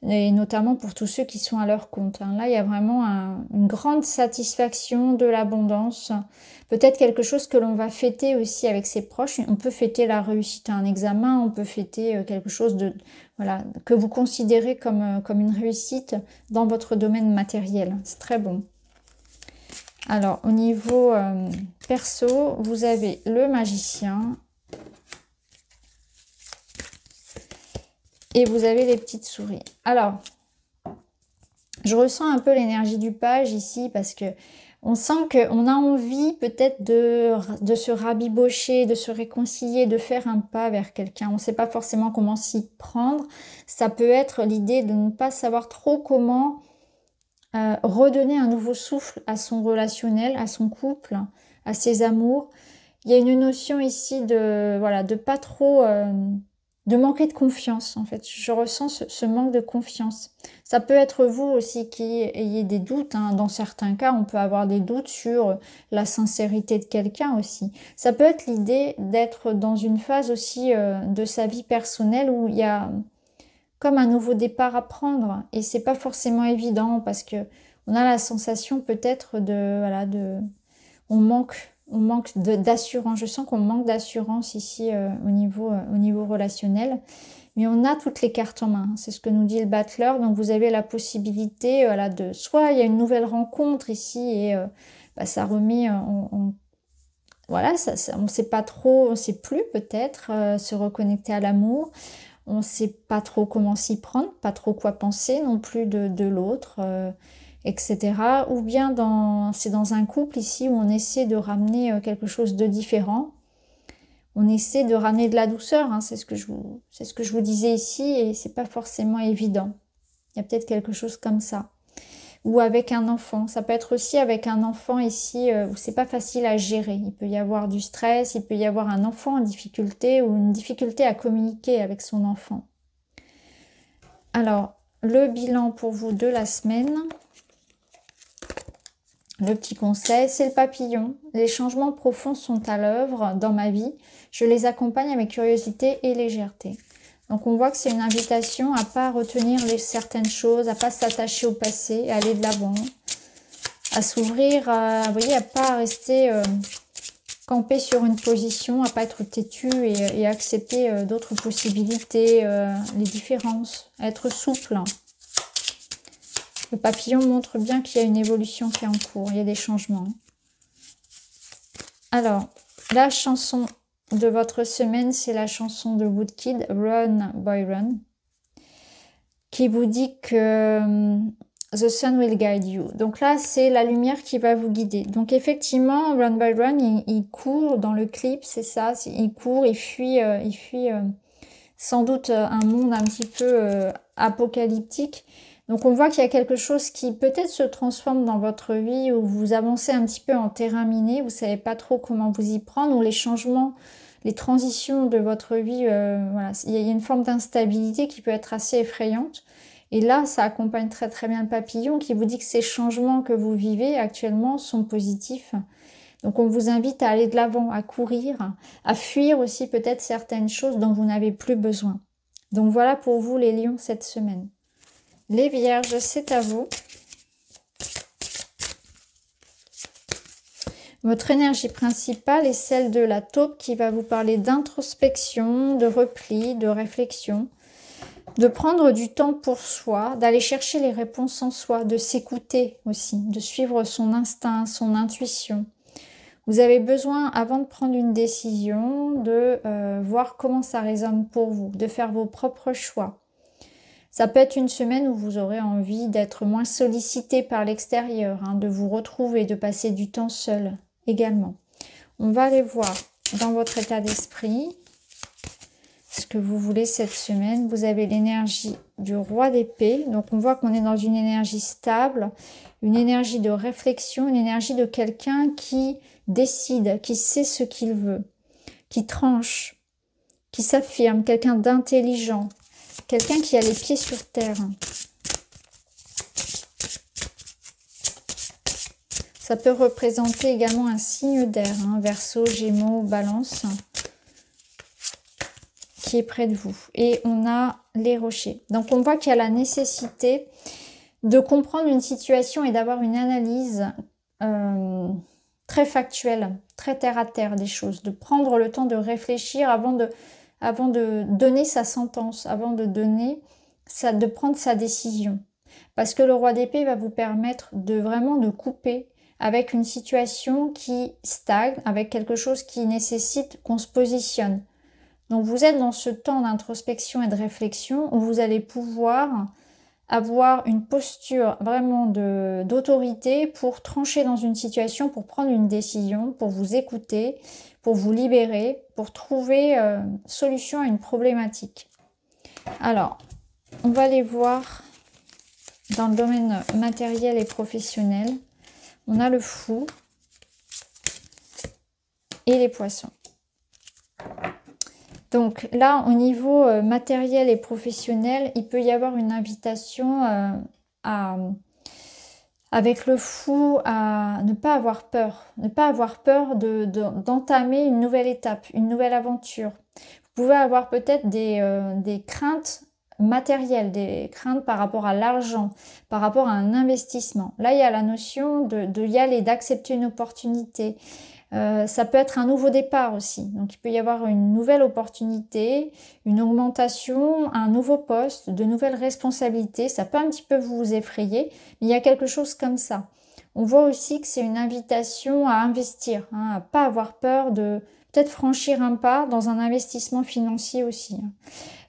Et notamment pour tous ceux qui sont à leur compte. Là, il y a vraiment une grande satisfaction, de l'abondance. Peut-être quelque chose que l'on va fêter aussi avec ses proches. On peut fêter la réussite à un examen, on peut fêter quelque chose que vous considérez comme une réussite dans votre domaine matériel. C'est très bon. Alors, au niveau perso, vous avez le magicien. Et vous avez les petites souris. Alors, je ressens un peu l'énergie du page ici parce que on sent qu'on a envie peut-être de se rabibocher, de se réconcilier, de faire un pas vers quelqu'un. On ne sait pas forcément comment s'y prendre. Ça peut être l'idée de ne pas savoir trop comment redonner un nouveau souffle à son relationnel, à son couple, à ses amours. Il y a une notion ici de pas trop... de manquer de confiance, en fait. Je ressens ce manque de confiance. Ça peut être vous aussi qui ayez des doutes. Dans certains cas, on peut avoir des doutes sur la sincérité de quelqu'un aussi. Ça peut être l'idée d'être dans une phase aussi de sa vie personnelle où il y a comme un nouveau départ à prendre. Et c'est pas forcément évident parce que on a la sensation peut-être on manque d'assurance. Je sens qu'on manque d'assurance ici au niveau relationnel. Mais on a toutes les cartes en main. C'est ce que nous dit le battleur. Donc vous avez la possibilité soit il y a une nouvelle rencontre ici et ça remet on ne sait pas trop, on ne sait plus peut-être se reconnecter à l'amour. On ne sait pas trop comment s'y prendre, pas trop quoi penser non plus de l'autre. Etc. Ou bien c'est dans un couple ici où on essaie de ramener quelque chose de différent. On essaie de ramener de la douceur, c'est ce que je vous disais ici et c'est pas forcément évident. Il y a peut-être quelque chose comme ça. Ou avec un enfant. Ça peut être aussi avec un enfant ici où c'est pas facile à gérer. Il peut y avoir du stress, il peut y avoir un enfant en difficulté ou une difficulté à communiquer avec son enfant. Alors, le bilan pour vous de la semaine. Le petit conseil, c'est le papillon. Les changements profonds sont à l'œuvre dans ma vie. Je les accompagne avec curiosité et légèreté. Donc on voit que c'est une invitation à pas retenir certaines choses, à pas s'attacher au passé, à aller de l'avant, à s'ouvrir, vous voyez, à pas rester campé sur une position, à pas être têtu et accepter d'autres possibilités, les différences, à être souple. Le papillon montre bien qu'il y a une évolution qui est en cours, il y a des changements. Alors, la chanson de votre semaine, c'est la chanson de Woodkid, Run Boy Run, qui vous dit que The sun will guide you. Donc là, c'est la lumière qui va vous guider. Donc effectivement, Run Boy Run, il court dans le clip, c'est ça, il court, il fuit sans doute un monde un petit peu apocalyptique. Donc on voit qu'il y a quelque chose qui peut-être se transforme dans votre vie, où vous avancez un petit peu en terrain miné, vous ne savez pas trop comment vous y prendre, où les changements, les transitions de votre vie, voilà, il y a une forme d'instabilité qui peut être assez effrayante. Et là, ça accompagne très très bien le papillon qui vous dit que ces changements que vous vivez actuellement sont positifs. Donc on vous invite à aller de l'avant, à courir, à fuir aussi peut-être certaines choses dont vous n'avez plus besoin. Donc voilà pour vous les lions cette semaine. Les vierges, c'est à vous. Votre énergie principale est celle de la taupe qui va vous parler d'introspection, de repli, de réflexion, de prendre du temps pour soi, d'aller chercher les réponses en soi, de s'écouter aussi, de suivre son instinct, son intuition. Vous avez besoin, avant de prendre une décision, de voir comment ça résonne pour vous, de faire vos propres choix. Ça peut être une semaine où vous aurez envie d'être moins sollicité par l'extérieur, hein, de vous retrouver, de passer du temps seul également. On va aller voir dans votre état d'esprit ce que vous voulez cette semaine. Vous avez l'énergie du roi d'épée. Donc on voit qu'on est dans une énergie stable, une énergie de réflexion, une énergie de quelqu'un qui décide, qui sait ce qu'il veut, qui tranche, qui s'affirme, quelqu'un d'intelligent, quelqu'un qui a les pieds sur terre. Ça peut représenter également un signe d'air, hein, Verseau, Gémeaux, Balance, qui est près de vous. Et on a les rochers. Donc on voit qu'il y a la nécessité de comprendre une situation et d'avoir une analyse très factuelle, très terre à terre des choses, de prendre le temps de réfléchir avant de donner sa sentence, avant de prendre sa décision. Parce que le roi d'épée va vous permettre de vraiment de couper avec une situation qui stagne, avec quelque chose qui nécessite qu'on se positionne. Donc vous êtes dans ce temps d'introspection et de réflexion où vous allez pouvoir avoir une posture vraiment d'autorité pour trancher dans une situation, pour prendre une décision, pour vous écouter, pour vous libérer, pour trouver solution à une problématique. Alors, on va aller voir dans le domaine matériel et professionnel. On a le Fou et les Poissons. Donc là, au niveau matériel et professionnel, il peut y avoir une invitation avec le Fou à ne pas avoir peur. Ne pas avoir peur d'entamer une nouvelle étape, une nouvelle aventure. Vous pouvez avoir peut-être des craintes matérielles, des craintes par rapport à l'argent, par rapport à un investissement. Là, il y a la notion de y aller, d'accepter une opportunité. Ça peut être un nouveau départ aussi. Donc, il peut y avoir une nouvelle opportunité, une augmentation, un nouveau poste, de nouvelles responsabilités. Ça peut un petit peu vous effrayer, mais il y a quelque chose comme ça. On voit aussi que c'est une invitation à investir, hein, à pas avoir peur de peut-être franchir un pas dans un investissement financier aussi.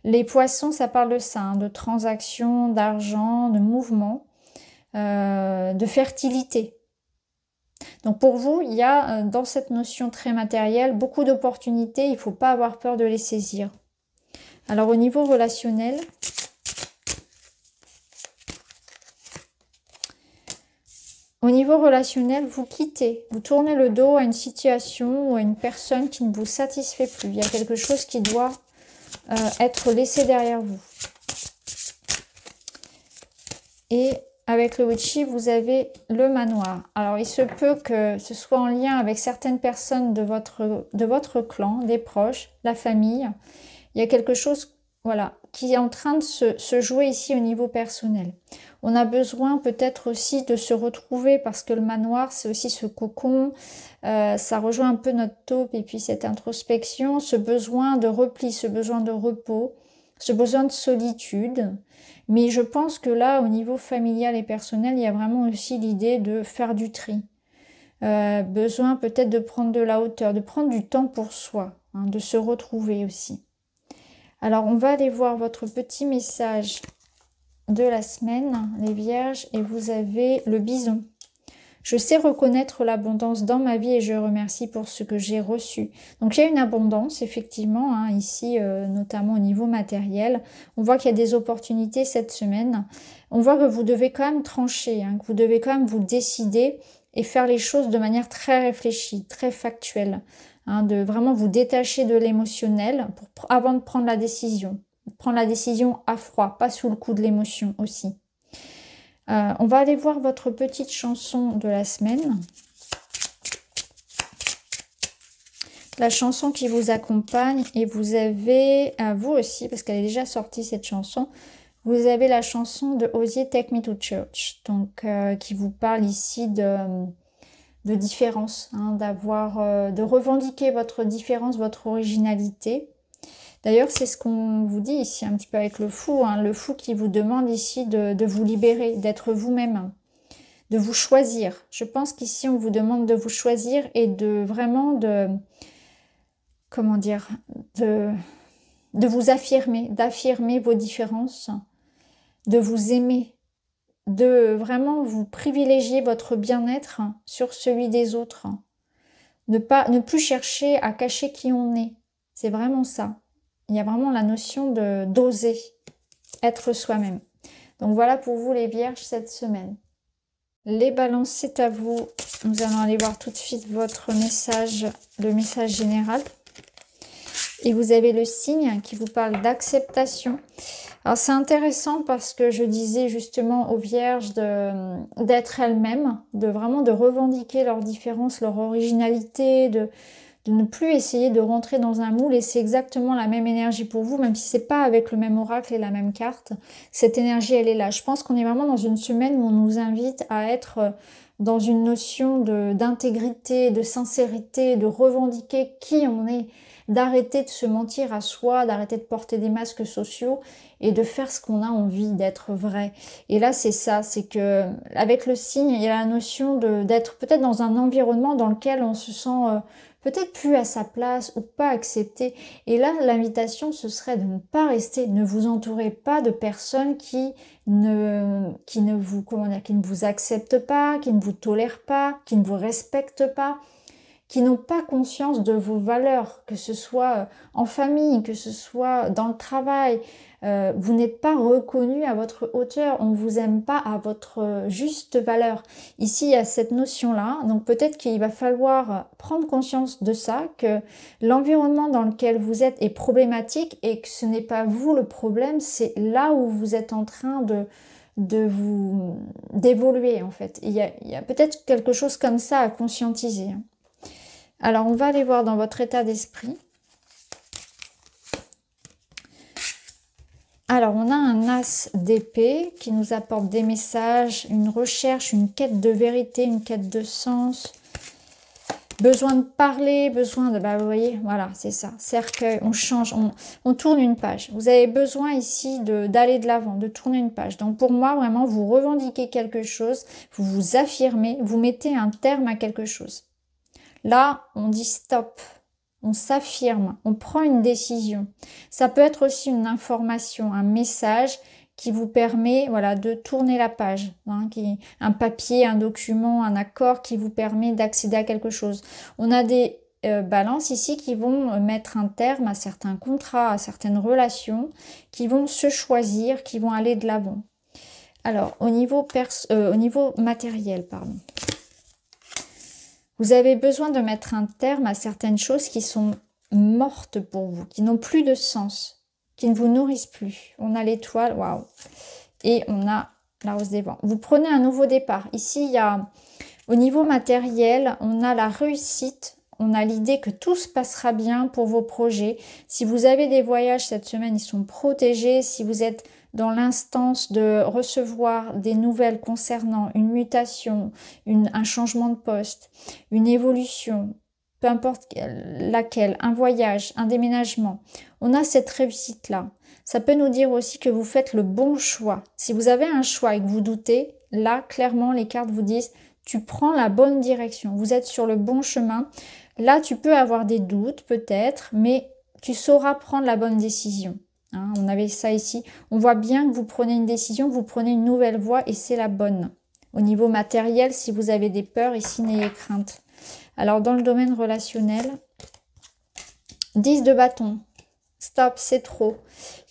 Les poissons, ça parle de ça, hein, de transactions, d'argent, de mouvement, de fertilité. Donc pour vous, il y a dans cette notion très matérielle beaucoup d'opportunités, il ne faut pas avoir peur de les saisir. Alors au niveau relationnel, vous quittez, vous tournez le dos à une situation ou à une personne qui ne vous satisfait plus. Il y a quelque chose qui doit être laissé derrière vous. Et avec le Witchy, vous avez le manoir. Alors, il se peut que ce soit en lien avec certaines personnes de votre clan, des proches, la famille. Il y a quelque chose, voilà, qui est en train de se jouer ici au niveau personnel. On a besoin peut-être aussi de se retrouver parce que le manoir, c'est aussi ce cocon. Ça rejoint un peu notre taupe et puis cette introspection, ce besoin de repli, ce besoin de repos, ce besoin de solitude. Mais je pense que là, au niveau familial et personnel, il y a vraiment aussi l'idée de faire du tri. Besoin peut-être de prendre de la hauteur, de prendre du temps pour soi, hein, de se retrouver aussi. Alors, on va aller voir votre petit message de la semaine, les vierges, et vous avez le bison. Je sais reconnaître l'abondance dans ma vie et je remercie pour ce que j'ai reçu. Donc il y a une abondance effectivement, hein, ici notamment au niveau matériel. On voit qu'il y a des opportunités cette semaine. On voit que vous devez quand même trancher, hein, que vous devez quand même vous décider et faire les choses de manière très réfléchie, très factuelle. Hein, de vraiment vous détacher de l'émotionnel avant de prendre la décision. Prendre la décision à froid, pas sous le coup de l'émotion aussi. On va aller voir votre petite chanson de la semaine. La chanson qui vous accompagne, et vous avez, vous aussi, parce qu'elle est déjà sortie cette chanson, vous avez la chanson de Osier Take Me to Church, donc qui vous parle ici de différence, hein, de revendiquer votre différence, votre originalité. D'ailleurs, c'est ce qu'on vous dit ici un petit peu avec le fou, hein, le fou qui vous demande ici de vous libérer, d'être vous-même, de vous choisir. Je pense qu'ici, on vous demande de vous choisir et comment dire, de vous affirmer, d'affirmer vos différences, de vous aimer, de vraiment vous privilégier votre bien-être sur celui des autres. Ne plus chercher à cacher qui on est. C'est vraiment ça. Il y a vraiment la notion d'oser être soi-même. Donc voilà pour vous les vierges cette semaine. Les balances, c'est à vous. Nous allons aller voir tout de suite votre message, le message général. Et vous avez le signe qui vous parle d'acceptation. Alors c'est intéressant parce que je disais justement aux vierges d'être elles-mêmes, de revendiquer leurs différences, leur originalité, de ne plus essayer de rentrer dans un moule, et c'est exactement la même énergie pour vous, même si c'est pas avec le même oracle et la même carte. Cette énergie, elle est là. Je pense qu'on est vraiment dans une semaine où on nous invite à être dans une notion d'intégrité, de sincérité, de revendiquer qui on est, d'arrêter de se mentir à soi, d'arrêter de porter des masques sociaux et de faire ce qu'on a envie, d'être vrai. Et là, c'est ça, c'est que avec le signe, il y a la notion d'être peut-être dans un environnement dans lequel on se sent peut-être plus à sa place ou pas accepté. Et là, l'invitation, ce serait de ne pas rester, ne vous entourez pas de personnes qui ne vous acceptent pas, qui ne vous tolèrent pas, qui ne vous respectent pas, qui n'ont pas conscience de vos valeurs, que ce soit en famille, que ce soit dans le travail. Vous n'êtes pas reconnu à votre hauteur, on ne vous aime pas à votre juste valeur. Ici, il y a cette notion-là, donc peut-être qu'il va falloir prendre conscience de ça, que l'environnement dans lequel vous êtes est problématique et que ce n'est pas vous le problème, c'est là où vous êtes en train d'évoluer en fait. Il y a peut-être quelque chose comme ça à conscientiser. Alors, on va aller voir dans votre état d'esprit. Alors, on a un as d'épée qui nous apporte des messages, une recherche, une quête de vérité, une quête de sens. Besoin de parler, besoin de... Bah, vous voyez, voilà, c'est ça. Cercueil, on change, on tourne une page. Vous avez besoin ici d'aller de l'avant, de tourner une page. Donc, pour moi, vraiment, vous revendiquez quelque chose, vous vous affirmez, vous mettez un terme à quelque chose. Là, on dit stop, on s'affirme, on prend une décision. Ça peut être aussi une information, un message qui vous permet de tourner la page. Hein, un papier, un document, un accord qui vous permet d'accéder à quelque chose. On a des balances ici qui vont mettre un terme à certains contrats, à certaines relations, qui vont se choisir, qui vont aller de l'avant. Alors, au niveau matériel, pardon. Vous avez besoin de mettre un terme à certaines choses qui sont mortes pour vous, qui n'ont plus de sens, qui ne vous nourrissent plus. On a l'étoile, waouh. Et on a la rose des vents. Vous prenez un nouveau départ. Ici, il y a, au niveau matériel, on a la réussite. On a l'idée que tout se passera bien pour vos projets. Si vous avez des voyages cette semaine, ils sont protégés. Si vous êtes dans l'instance de recevoir des nouvelles concernant une mutation, un changement de poste, une évolution, peu importe laquelle, un voyage, un déménagement, on a cette réussite-là. Ça peut nous dire aussi que vous faites le bon choix. Si vous avez un choix et que vous doutez, là, clairement, les cartes vous disent « tu prends la bonne direction, vous êtes sur le bon chemin ». Là, tu peux avoir des doutes peut-être, mais tu sauras prendre la bonne décision. Hein, on avait ça ici. On voit bien que vous prenez une décision, vous prenez une nouvelle voie et c'est la bonne. Au niveau matériel, si vous avez des peurs, ici, n'ayez crainte. Alors, dans le domaine relationnel, 10 de bâton. Stop, c'est trop.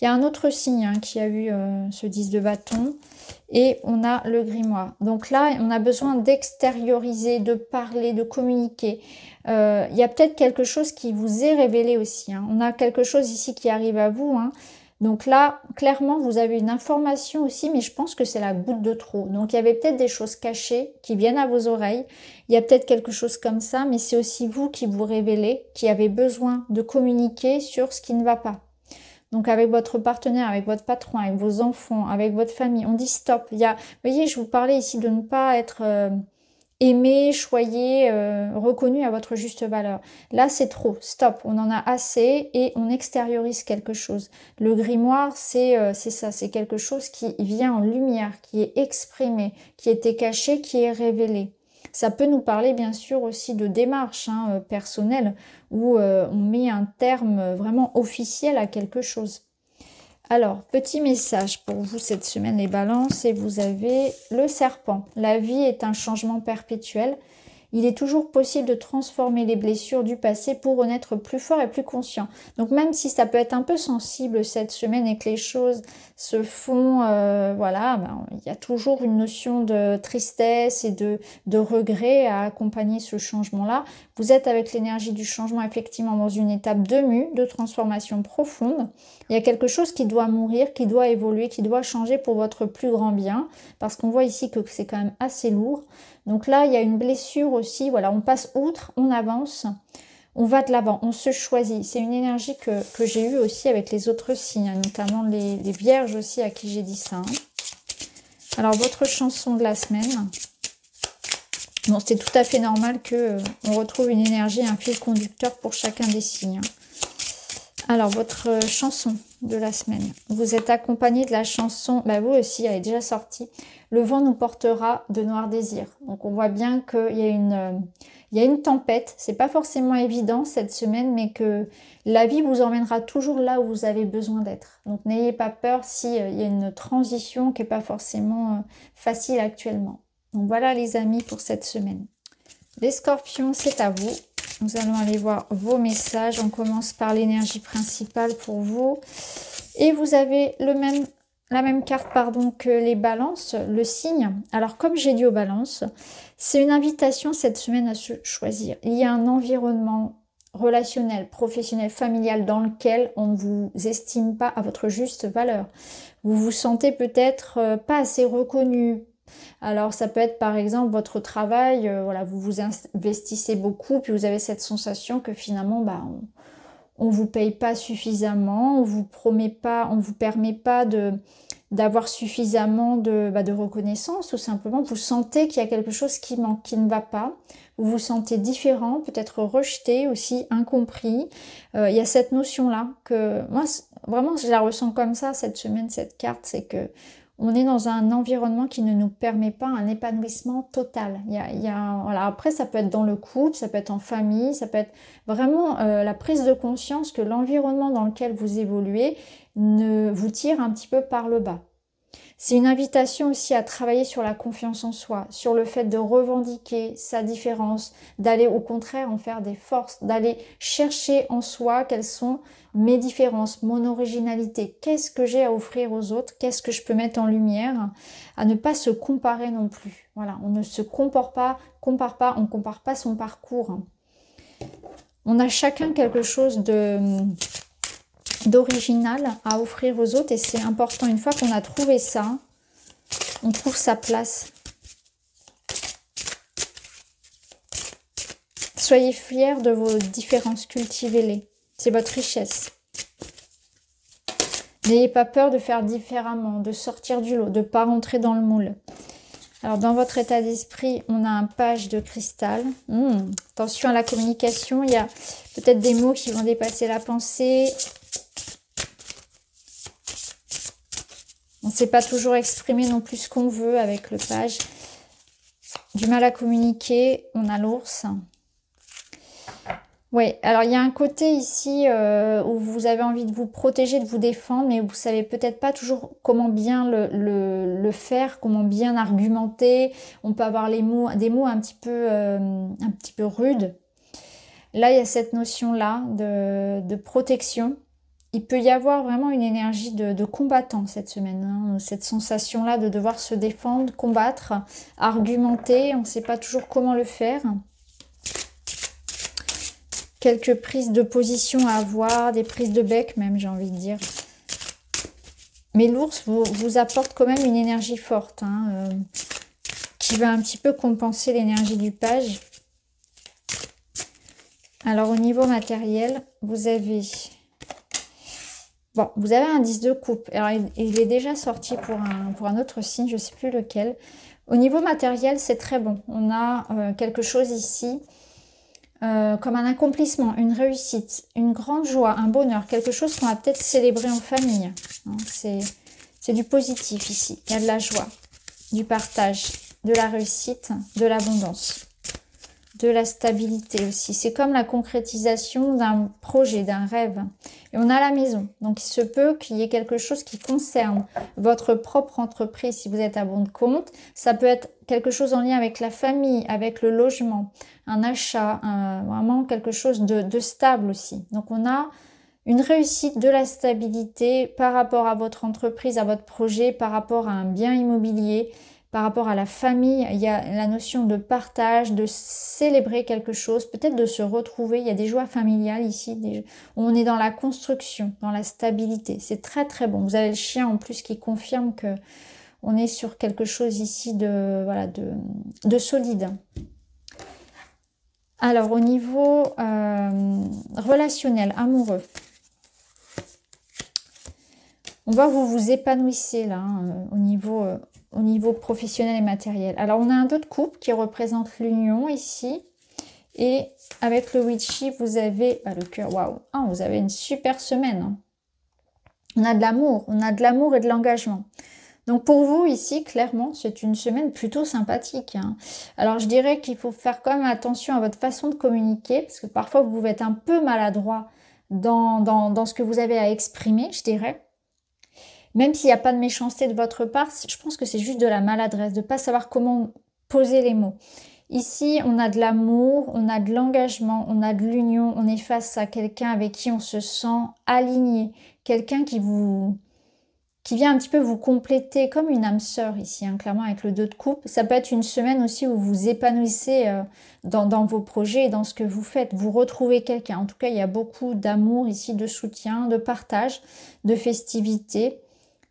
Il y a un autre signe hein, qui a eu ce 10 de bâton. Et on a le grimoire. Donc là, on a besoin d'extérioriser, de parler, de communiquer. Il y a peut-être quelque chose qui vous est révélé aussi. Hein. On a quelque chose ici qui arrive à vous. Hein. Donc là, clairement, vous avez une information aussi, mais je pense que c'est la goutte de trop. Donc il y avait peut-être des choses cachées qui viennent à vos oreilles. Il y a peut-être quelque chose comme ça, mais c'est aussi vous qui vous révélez, qui avez besoin de communiquer sur ce qui ne va pas. Donc avec votre partenaire, avec votre patron, avec vos enfants, avec votre famille, on dit stop. Il y a, vous voyez, je vous parlais ici de ne pas être aimé, choyé, reconnu à votre juste valeur. Là, c'est trop. Stop. On en a assez et on extériorise quelque chose. Le grimoire, c'est ça. C'est quelque chose qui vient en lumière, qui est exprimé, qui était caché, qui est révélé. Ça peut nous parler bien sûr aussi de démarches personnelles où on met un terme vraiment officiel à quelque chose. Alors, petit message pour vous cette semaine les balances, et vous avez le serpent. La vie est un changement perpétuel. Il est toujours possible de transformer les blessures du passé pour renaître plus fort et plus conscient. Donc même si ça peut être un peu sensible cette semaine et que les choses se font, voilà, ben, il y a toujours une notion de tristesse et de regret à accompagner ce changement-là. Vous êtes avec l'énergie du changement effectivement dans une étape de mue, de transformation profonde. Il y a quelque chose qui doit mourir, qui doit évoluer, qui doit changer pour votre plus grand bien. Parce qu'on voit ici que c'est quand même assez lourd. Donc là, il y a une blessure aussi. Voilà, on passe outre, on avance, on va de l'avant, on se choisit. C'est une énergie que j'ai eue aussi avec les autres signes, notamment les vierges aussi à qui j'ai dit ça. Hein. Alors, votre chanson de la semaine. Bon, c'est tout à fait normal que on retrouve une énergie, un fil conducteur pour chacun des signes. Alors, votre chanson de la semaine. Vous êtes accompagné de la chanson, bah vous aussi, elle est déjà sortie. Le vent nous portera de noirs désirs. Donc, on voit bien qu'il y a une tempête. C'est pas forcément évident cette semaine, mais que la vie vous emmènera toujours là où vous avez besoin d'être. Donc, n'ayez pas peur s'il y a une transition qui n'est pas forcément facile actuellement. Donc, voilà les amis pour cette semaine. Les scorpions, c'est à vous. Nous allons aller voir vos messages. On commence par l'énergie principale pour vous. Et vous avez la même carte que les balances, le signe. Alors, comme j'ai dit aux balances, c'est une invitation cette semaine à se choisir. Il y a un environnement relationnel, professionnel, familial dans lequel on ne vous estime pas à votre juste valeur. Vous vous sentez peut-être pas assez reconnu. Alors ça peut être par exemple votre travail, voilà, vous vous investissez beaucoup, puis vous avez cette sensation que finalement bah, on vous paye pas suffisamment, on vous promet pas, on vous permet pas d'avoir suffisamment de reconnaissance, tout simplement. Vous sentez qu'il y a quelque chose qui manque, qui ne va pas. Vous vous sentez différent, peut-être rejeté aussi, incompris. Il y a cette notion-là que moi, vraiment, je la ressens comme ça cette semaine, cette carte, c'est que on est dans un environnement qui ne nous permet pas un épanouissement total. Voilà. Après, ça peut être dans le couple, ça peut être en famille, ça peut être vraiment la prise de conscience que l'environnement dans lequel vous évoluez vous tire un petit peu par le bas. C'est une invitation aussi à travailler sur la confiance en soi, sur le fait de revendiquer sa différence, d'aller au contraire en faire des forces, d'aller chercher en soi quelles sont mes différences, mon originalité, qu'est-ce que j'ai à offrir aux autres, qu'est-ce que je peux mettre en lumière, à ne pas se comparer non plus. Voilà, on ne se compare pas, on ne compare pas son parcours. On a chacun quelque chose d'original à offrir aux autres et c'est important. Une fois qu'on a trouvé ça, on trouve sa place. Soyez fiers de vos différences, cultivez-les. C'est votre richesse. N'ayez pas peur de faire différemment, de sortir du lot, de ne pas rentrer dans le moule. Alors, dans votre état d'esprit, on a un page de cristal. Attention à la communication, il y a peut-être des mots qui vont dépasser la pensée. On ne sait pas toujours exprimer non plus ce qu'on veut avec le page. Du mal à communiquer, on a l'ours. Oui, alors il y a un côté ici où vous avez envie de vous protéger, de vous défendre, mais vous savez peut-être pas toujours comment bien le faire, comment bien argumenter. On peut avoir des mots un petit peu rudes. Là, il y a cette notion-là de protection il peut y avoir vraiment une énergie de combattant cette semaine, hein, cette sensation-là de devoir se défendre, combattre, argumenter, on ne sait pas toujours comment le faire. Quelques prises de position à avoir, des prises de bec même, j'ai envie de dire. Mais l'ours vous apporte quand même une énergie forte, hein, qui va un petit peu compenser l'énergie du page. Alors au niveau matériel, vous avez... Bon, vous avez un 10 de coupe. Alors, il est déjà sorti pour un autre signe, je ne sais plus lequel. Au niveau matériel, c'est très bon. On a quelque chose ici, comme un accomplissement, une réussite, une grande joie, un bonheur, quelque chose qu'on va peut-être célébrer en famille. Hein, c'est du positif ici. Il y a de la joie, du partage, de la réussite, de l'abondance, de la stabilité aussi. C'est comme la concrétisation d'un projet, d'un rêve. Et on a la maison. Donc, il se peut qu'il y ait quelque chose qui concerne votre propre entreprise si vous êtes à bon de compte. Ça peut être quelque chose en lien avec la famille, avec le logement, un achat, vraiment quelque chose de stable aussi. Donc, on a une réussite, de la stabilité par rapport à votre entreprise, à votre projet, par rapport à un bien immobilier, par rapport à la famille. Il y a la notion de partage, de célébrer quelque chose, peut-être de se retrouver. Il y a des joies familiales ici. On est dans la construction, dans la stabilité. C'est très très bon. Vous avez le chien en plus qui confirme que on est sur quelque chose ici voilà, de solide. Alors au niveau relationnel, amoureux, on voit que vous vous épanouissez là, hein, au niveau professionnel et matériel. Alors, on a un dos de coupe qui représente l'union ici. Et avec le witchy, vous avez le cœur. Waouh! Ah, vous avez une super semaine. Hein. On a de l'amour. On a de l'amour et de l'engagement. Donc, pour vous, ici, clairement, c'est une semaine plutôt sympathique. Hein. Alors, je dirais qu'il faut faire quand même attention à votre façon de communiquer. Parce que parfois, vous pouvez être un peu maladroit dans ce que vous avez à exprimer, je dirais. Même s'il n'y a pas de méchanceté de votre part, je pense que c'est juste de la maladresse, de ne pas savoir comment poser les mots. Ici, on a de l'amour, on a de l'engagement, on a de l'union, on est face à quelqu'un avec qui on se sent aligné, quelqu'un qui vient un petit peu vous compléter comme une âme sœur ici, hein, clairement avec le 2 de coupe. Ça peut être une semaine aussi où vous vous épanouissez dans vos projets et dans ce que vous faites. Vous retrouvez quelqu'un. En tout cas, il y a beaucoup d'amour ici, de soutien, de partage, de festivité.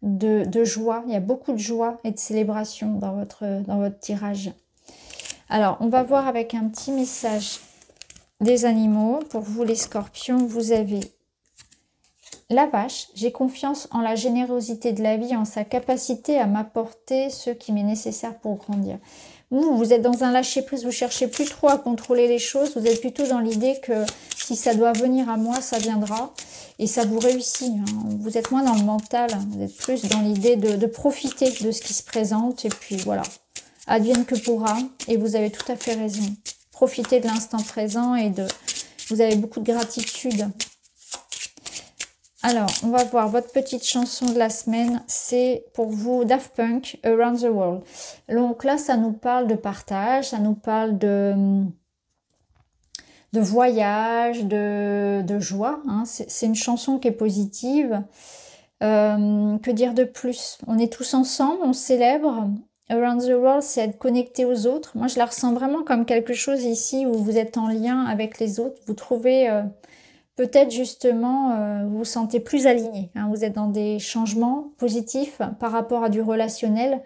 De joie, il y a beaucoup de joie et de célébration dans votre tirage. Alors, on va voir avec un petit message des animaux. Pour vous les scorpions, vous avez la vache. J'ai confiance en la générosité de la vie, en sa capacité à m'apporter ce qui m'est nécessaire pour grandir. Vous êtes dans un lâcher-prise, vous cherchez plus trop à contrôler les choses, vous êtes plutôt dans l'idée que si ça doit venir à moi, ça viendra et ça vous réussit. Hein. Vous êtes moins dans le mental, vous êtes plus dans l'idée de profiter de ce qui se présente et puis voilà, advienne que pourra et vous avez tout à fait raison. Profitez de l'instant présent et vous avez beaucoup de gratitude. Alors, on va voir votre petite chanson de la semaine, c'est pour vous Daft Punk, Around the World. Donc là, ça nous parle de partage, ça nous parle de voyage, de joie. Hein. C'est une chanson qui est positive. Que dire de plus? On est tous ensemble, on célèbre. Around the World, c'est être connecté aux autres. Moi, je la ressens vraiment comme quelque chose ici où vous êtes en lien avec les autres. Vous trouvez... peut-être justement, vous vous sentez plus aligné. Hein, vous êtes dans des changements positifs par rapport à du relationnel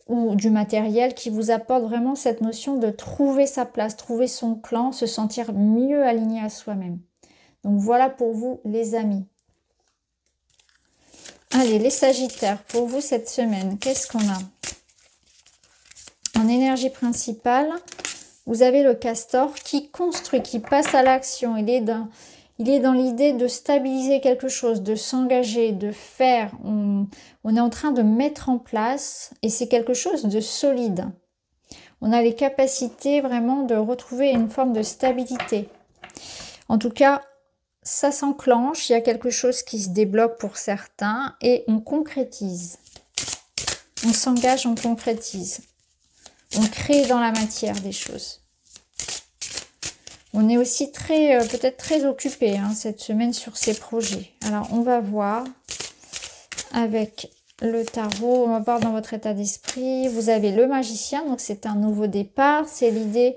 ou du matériel qui vous apporte vraiment cette notion de trouver sa place, trouver son clan, se sentir mieux aligné à soi-même. Donc voilà pour vous les amis. Allez, les Sagittaires, pour vous cette semaine, qu'est-ce qu'on a? En énergie principale, vous avez le castor qui construit, qui passe à l'action. Il est dans l'idée de stabiliser quelque chose, de s'engager, de faire. On est en train de mettre en place et c'est quelque chose de solide. On a les capacités vraiment de retrouver une forme de stabilité. En tout cas, ça s'enclenche, il y a quelque chose qui se débloque pour certains et on concrétise. On s'engage, on concrétise. On crée dans la matière des choses. On est aussi très, peut-être très occupé hein, cette semaine sur ces projets. Alors, on va voir avec le tarot, on va voir dans votre état d'esprit. Vous avez le magicien, donc c'est un nouveau départ. C'est l'idée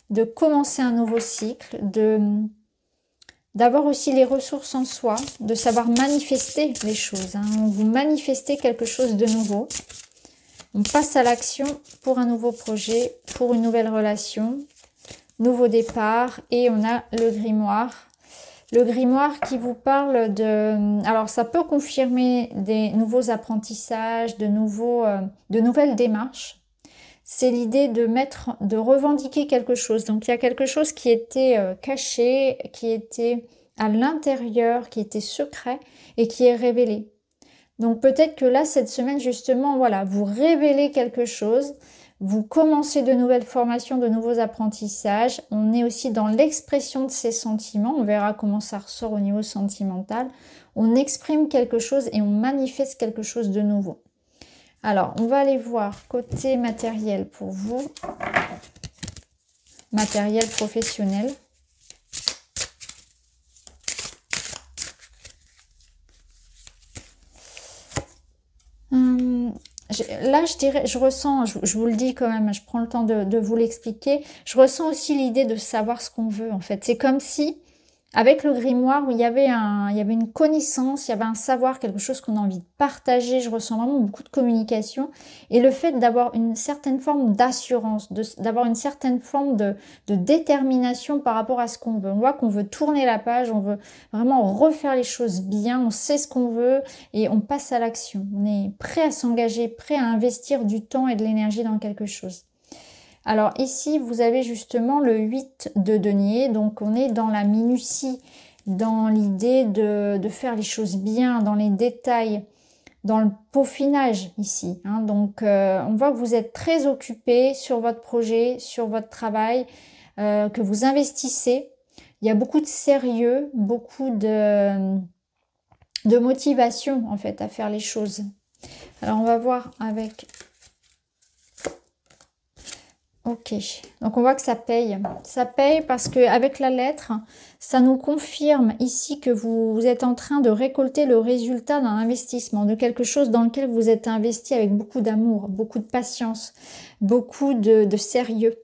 de commencer un nouveau cycle, d'avoir aussi les ressources en soi, de savoir manifester les choses. Hein. Vous manifestez quelque chose de nouveau. On passe à l'action pour un nouveau projet, pour une nouvelle relation, nouveau départ. Et on a le grimoire. Le grimoire qui vous parle de... Alors, ça peut confirmer des nouveaux apprentissages, de nouvelles démarches. C'est l'idée de revendiquer quelque chose. Donc, il y a quelque chose qui était caché, qui était à l'intérieur, qui était secret et qui est révélé. Donc, peut-être que là, cette semaine, justement, voilà, vous révélez quelque chose. Vous commencez de nouvelles formations, de nouveaux apprentissages. On est aussi dans l'expression de ses sentiments. On verra comment ça ressort au niveau sentimental. On exprime quelque chose et on manifeste quelque chose de nouveau. Alors, on va aller voir côté matériel pour vous. Matériel professionnel. Là, je dirais, je ressens, je vous le dis quand même, je prends le temps de vous l'expliquer, je ressens aussi l'idée de savoir ce qu'on veut, en fait. C'est comme si, avec le grimoire, où il y avait une connaissance, il y avait un savoir, quelque chose qu'on a envie de partager, je ressens vraiment beaucoup de communication, et le fait d'avoir une certaine forme d'assurance, d'avoir une certaine forme de détermination par rapport à ce qu'on veut. On voit qu'on veut tourner la page, on veut vraiment refaire les choses bien, on sait ce qu'on veut, et on passe à l'action. On est prêt à s'engager, prêt à investir du temps et de l'énergie dans quelque chose. Alors ici, vous avez justement le 8 de denier, donc on est dans la minutie, dans l'idée de faire les choses bien, dans les détails, dans le peaufinage ici. Hein. Donc on voit que vous êtes très occupé sur votre projet, sur votre travail, que vous investissez. Il y a beaucoup de sérieux, beaucoup de motivation en fait à faire les choses. Alors on va voir avec... Ok, donc on voit que ça paye. Ça paye parce qu'avec la lettre, ça nous confirme ici que vous êtes en train de récolter le résultat d'un investissement, de quelque chose dans lequel vous êtes investi avec beaucoup d'amour, beaucoup de patience, beaucoup de sérieux.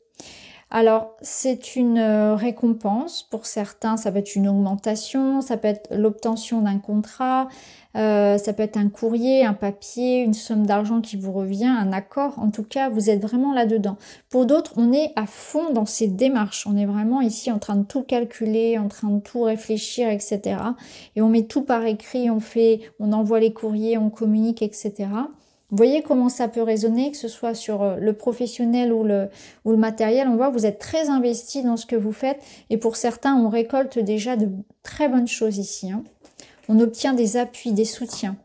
Alors, c'est une récompense. Pour certains, ça peut être une augmentation, ça peut être l'obtention d'un contrat, ça peut être un courrier, un papier, une somme d'argent qui vous revient, un accord. En tout cas, vous êtes vraiment là-dedans. Pour d'autres, on est à fond dans ces démarches. On est vraiment ici en train de tout calculer, en train de tout réfléchir, etc. Et on met tout par écrit, on envoie les courriers, on communique, etc. Vous voyez comment ça peut résonner, que ce soit sur le professionnel ou le matériel. On voit que vous êtes très investi dans ce que vous faites. Et pour certains, on récolte déjà de très bonnes choses ici. Hein. On obtient des appuis, des soutiens.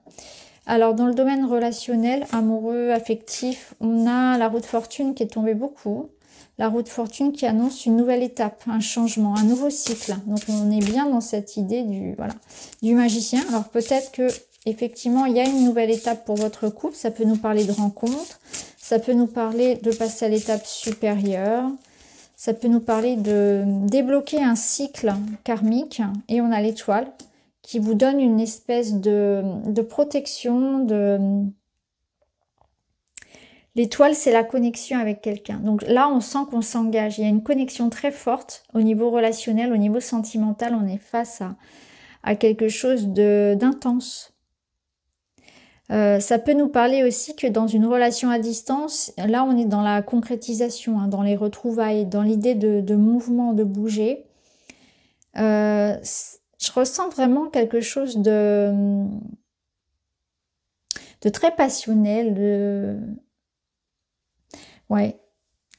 Alors, dans le domaine relationnel, amoureux, affectif, on a la roue de fortune qui est tombée beaucoup. La roue de fortune qui annonce une nouvelle étape, un changement, un nouveau cycle. Donc, on est bien dans cette idée du magicien. Alors, peut-être que... Effectivement, il y a une nouvelle étape pour votre couple. Ça peut nous parler de rencontre. Ça peut nous parler de passer à l'étape supérieure. Ça peut nous parler de débloquer un cycle karmique. Et on a l'étoile qui vous donne une espèce de protection. L'étoile, c'est la connexion avec quelqu'un. Donc là, on sent qu'on s'engage. Il y a une connexion très forte au niveau relationnel, au niveau sentimental. On est face à quelque chose d'intense. Ça peut nous parler aussi que dans une relation à distance, là on est dans la concrétisation, hein, dans les retrouvailles, dans l'idée de mouvement, de bouger. Je ressens vraiment quelque chose de très passionnel. Ouais.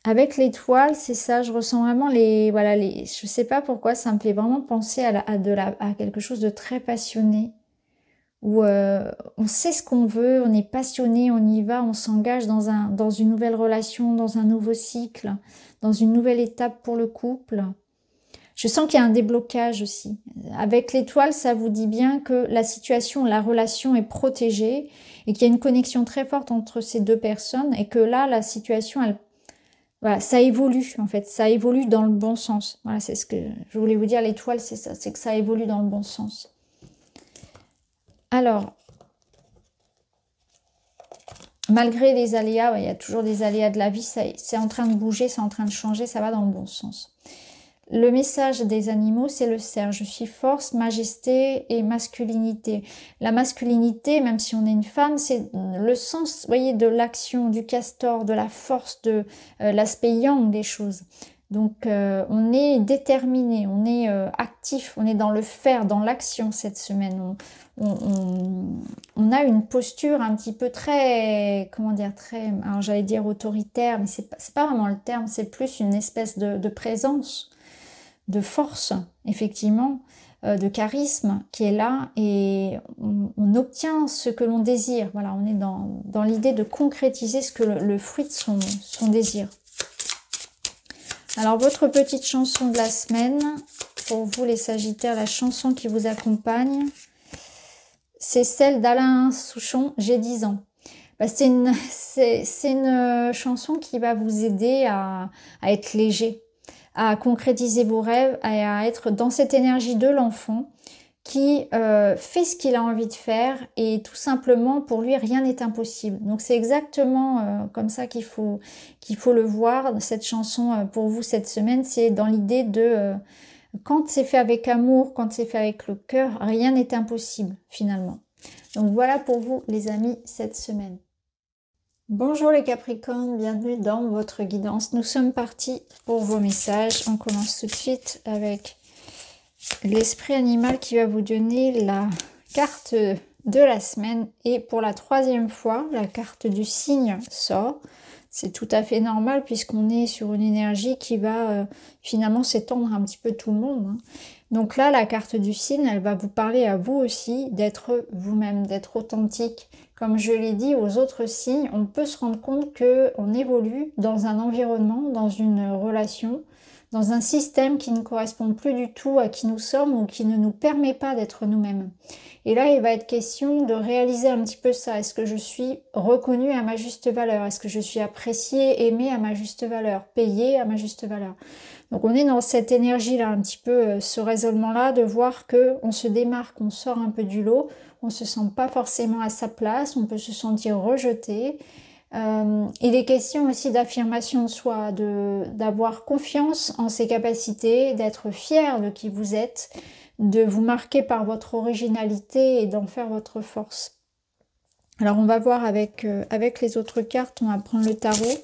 Avec l'étoile, c'est ça, je ressens vraiment je sais pas pourquoi, ça me fait vraiment penser à quelque chose de très passionné. Où on sait ce qu'on veut, on est passionné, on y va, on s'engage dans une nouvelle relation, dans un nouveau cycle, dans une nouvelle étape pour le couple. Je sens qu'il y a un déblocage aussi. Avec l'étoile, ça vous dit bien que la situation, la relation est protégée et qu'il y a une connexion très forte entre ces deux personnes et que là, la situation, Voilà, ça évolue en fait, ça évolue dans le bon sens. Voilà, c'est ce que je voulais vous dire, l'étoile, c'est ça, c'est que ça évolue dans le bon sens. Alors, malgré les aléas, il y a toujours des aléas de la vie, c'est en train de bouger, c'est en train de changer, ça va dans le bon sens. Le message des animaux, c'est le cerf. Je suis force, majesté et masculinité. La masculinité, même si on est une femme, c'est le sens, vous voyez, de l'action, du castor, de la force, de l'aspect yang des choses. Donc, on est déterminé, on est actif, on est dans le faire, dans l'action cette semaine. On a une posture un petit peu très, comment dire, très, alors j'allais dire autoritaire, mais c'est pas vraiment le terme, c'est plus une espèce de présence, de force, effectivement, de charisme qui est là, et on obtient ce que l'on désire. Voilà, on est dans l'idée de concrétiser ce que le fruit de son désir. Alors, votre petite chanson de la semaine, pour vous les Sagittaires, la chanson qui vous accompagne, c'est celle d'Alain Souchon, J'ai 10 ans. Bah, c'est une chanson qui va vous aider à être léger, à concrétiser vos rêves, à être dans cette énergie de l'enfant qui fait ce qu'il a envie de faire, et tout simplement pour lui rien n'est impossible. Donc c'est exactement comme ça qu'il faut le voir. Cette chanson pour vous cette semaine, c'est dans l'idée de quand c'est fait avec amour, quand c'est fait avec le cœur, rien n'est impossible finalement. Donc voilà pour vous les amis cette semaine. Bonjour les Capricornes, bienvenue dans votre guidance. Nous sommes partis pour vos messages. On commence tout de suite avec l'esprit animal qui va vous donner la carte de la semaine. Et pour la 3e fois, la carte du cygne sort. C'est tout à fait normal puisqu'on est sur une énergie qui va finalement s'étendre un petit peu tout le monde, hein. Donc là, la carte du cygne, elle va vous parler à vous aussi d'être vous-même, d'être authentique. Comme je l'ai dit aux autres signes, on peut se rendre compte qu'on évolue dans un environnement, dans une relation, dans un système qui ne correspond plus du tout à qui nous sommes ou qui ne nous permet pas d'être nous-mêmes. Et là, il va être question de réaliser un petit peu ça. Est-ce que je suis reconnue à ma juste valeur? Est-ce que je suis appréciée, aimée à ma juste valeur, payée à ma juste valeur? Donc on est dans cette énergie-là, un petit peu ce raisonnement-là, de voir qu'on se démarque, on sort un peu du lot, on ne se sent pas forcément à sa place, on peut se sentir rejeté. Il est question aussi d'affirmation de soi, d'avoir confiance en ses capacités, d'être fier de qui vous êtes, de vous marquer par votre originalité et d'en faire votre force. Alors on va voir avec les autres cartes, on va prendre le tarot.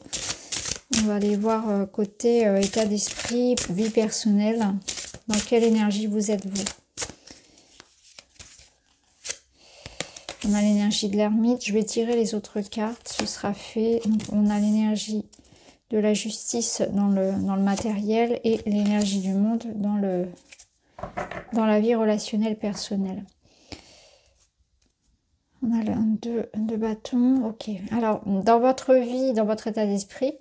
On va aller voir côté état d'esprit, vie personnelle. Dans quelle énergie vous êtes vous? On a l'énergie de l'ermite. Je vais tirer les autres cartes. Ce sera fait. Donc, on a l'énergie de la justice dans le matériel et l'énergie du monde dans la vie relationnelle personnelle. On a le 2 bâtons. Ok. Alors, dans votre vie, dans votre état d'esprit,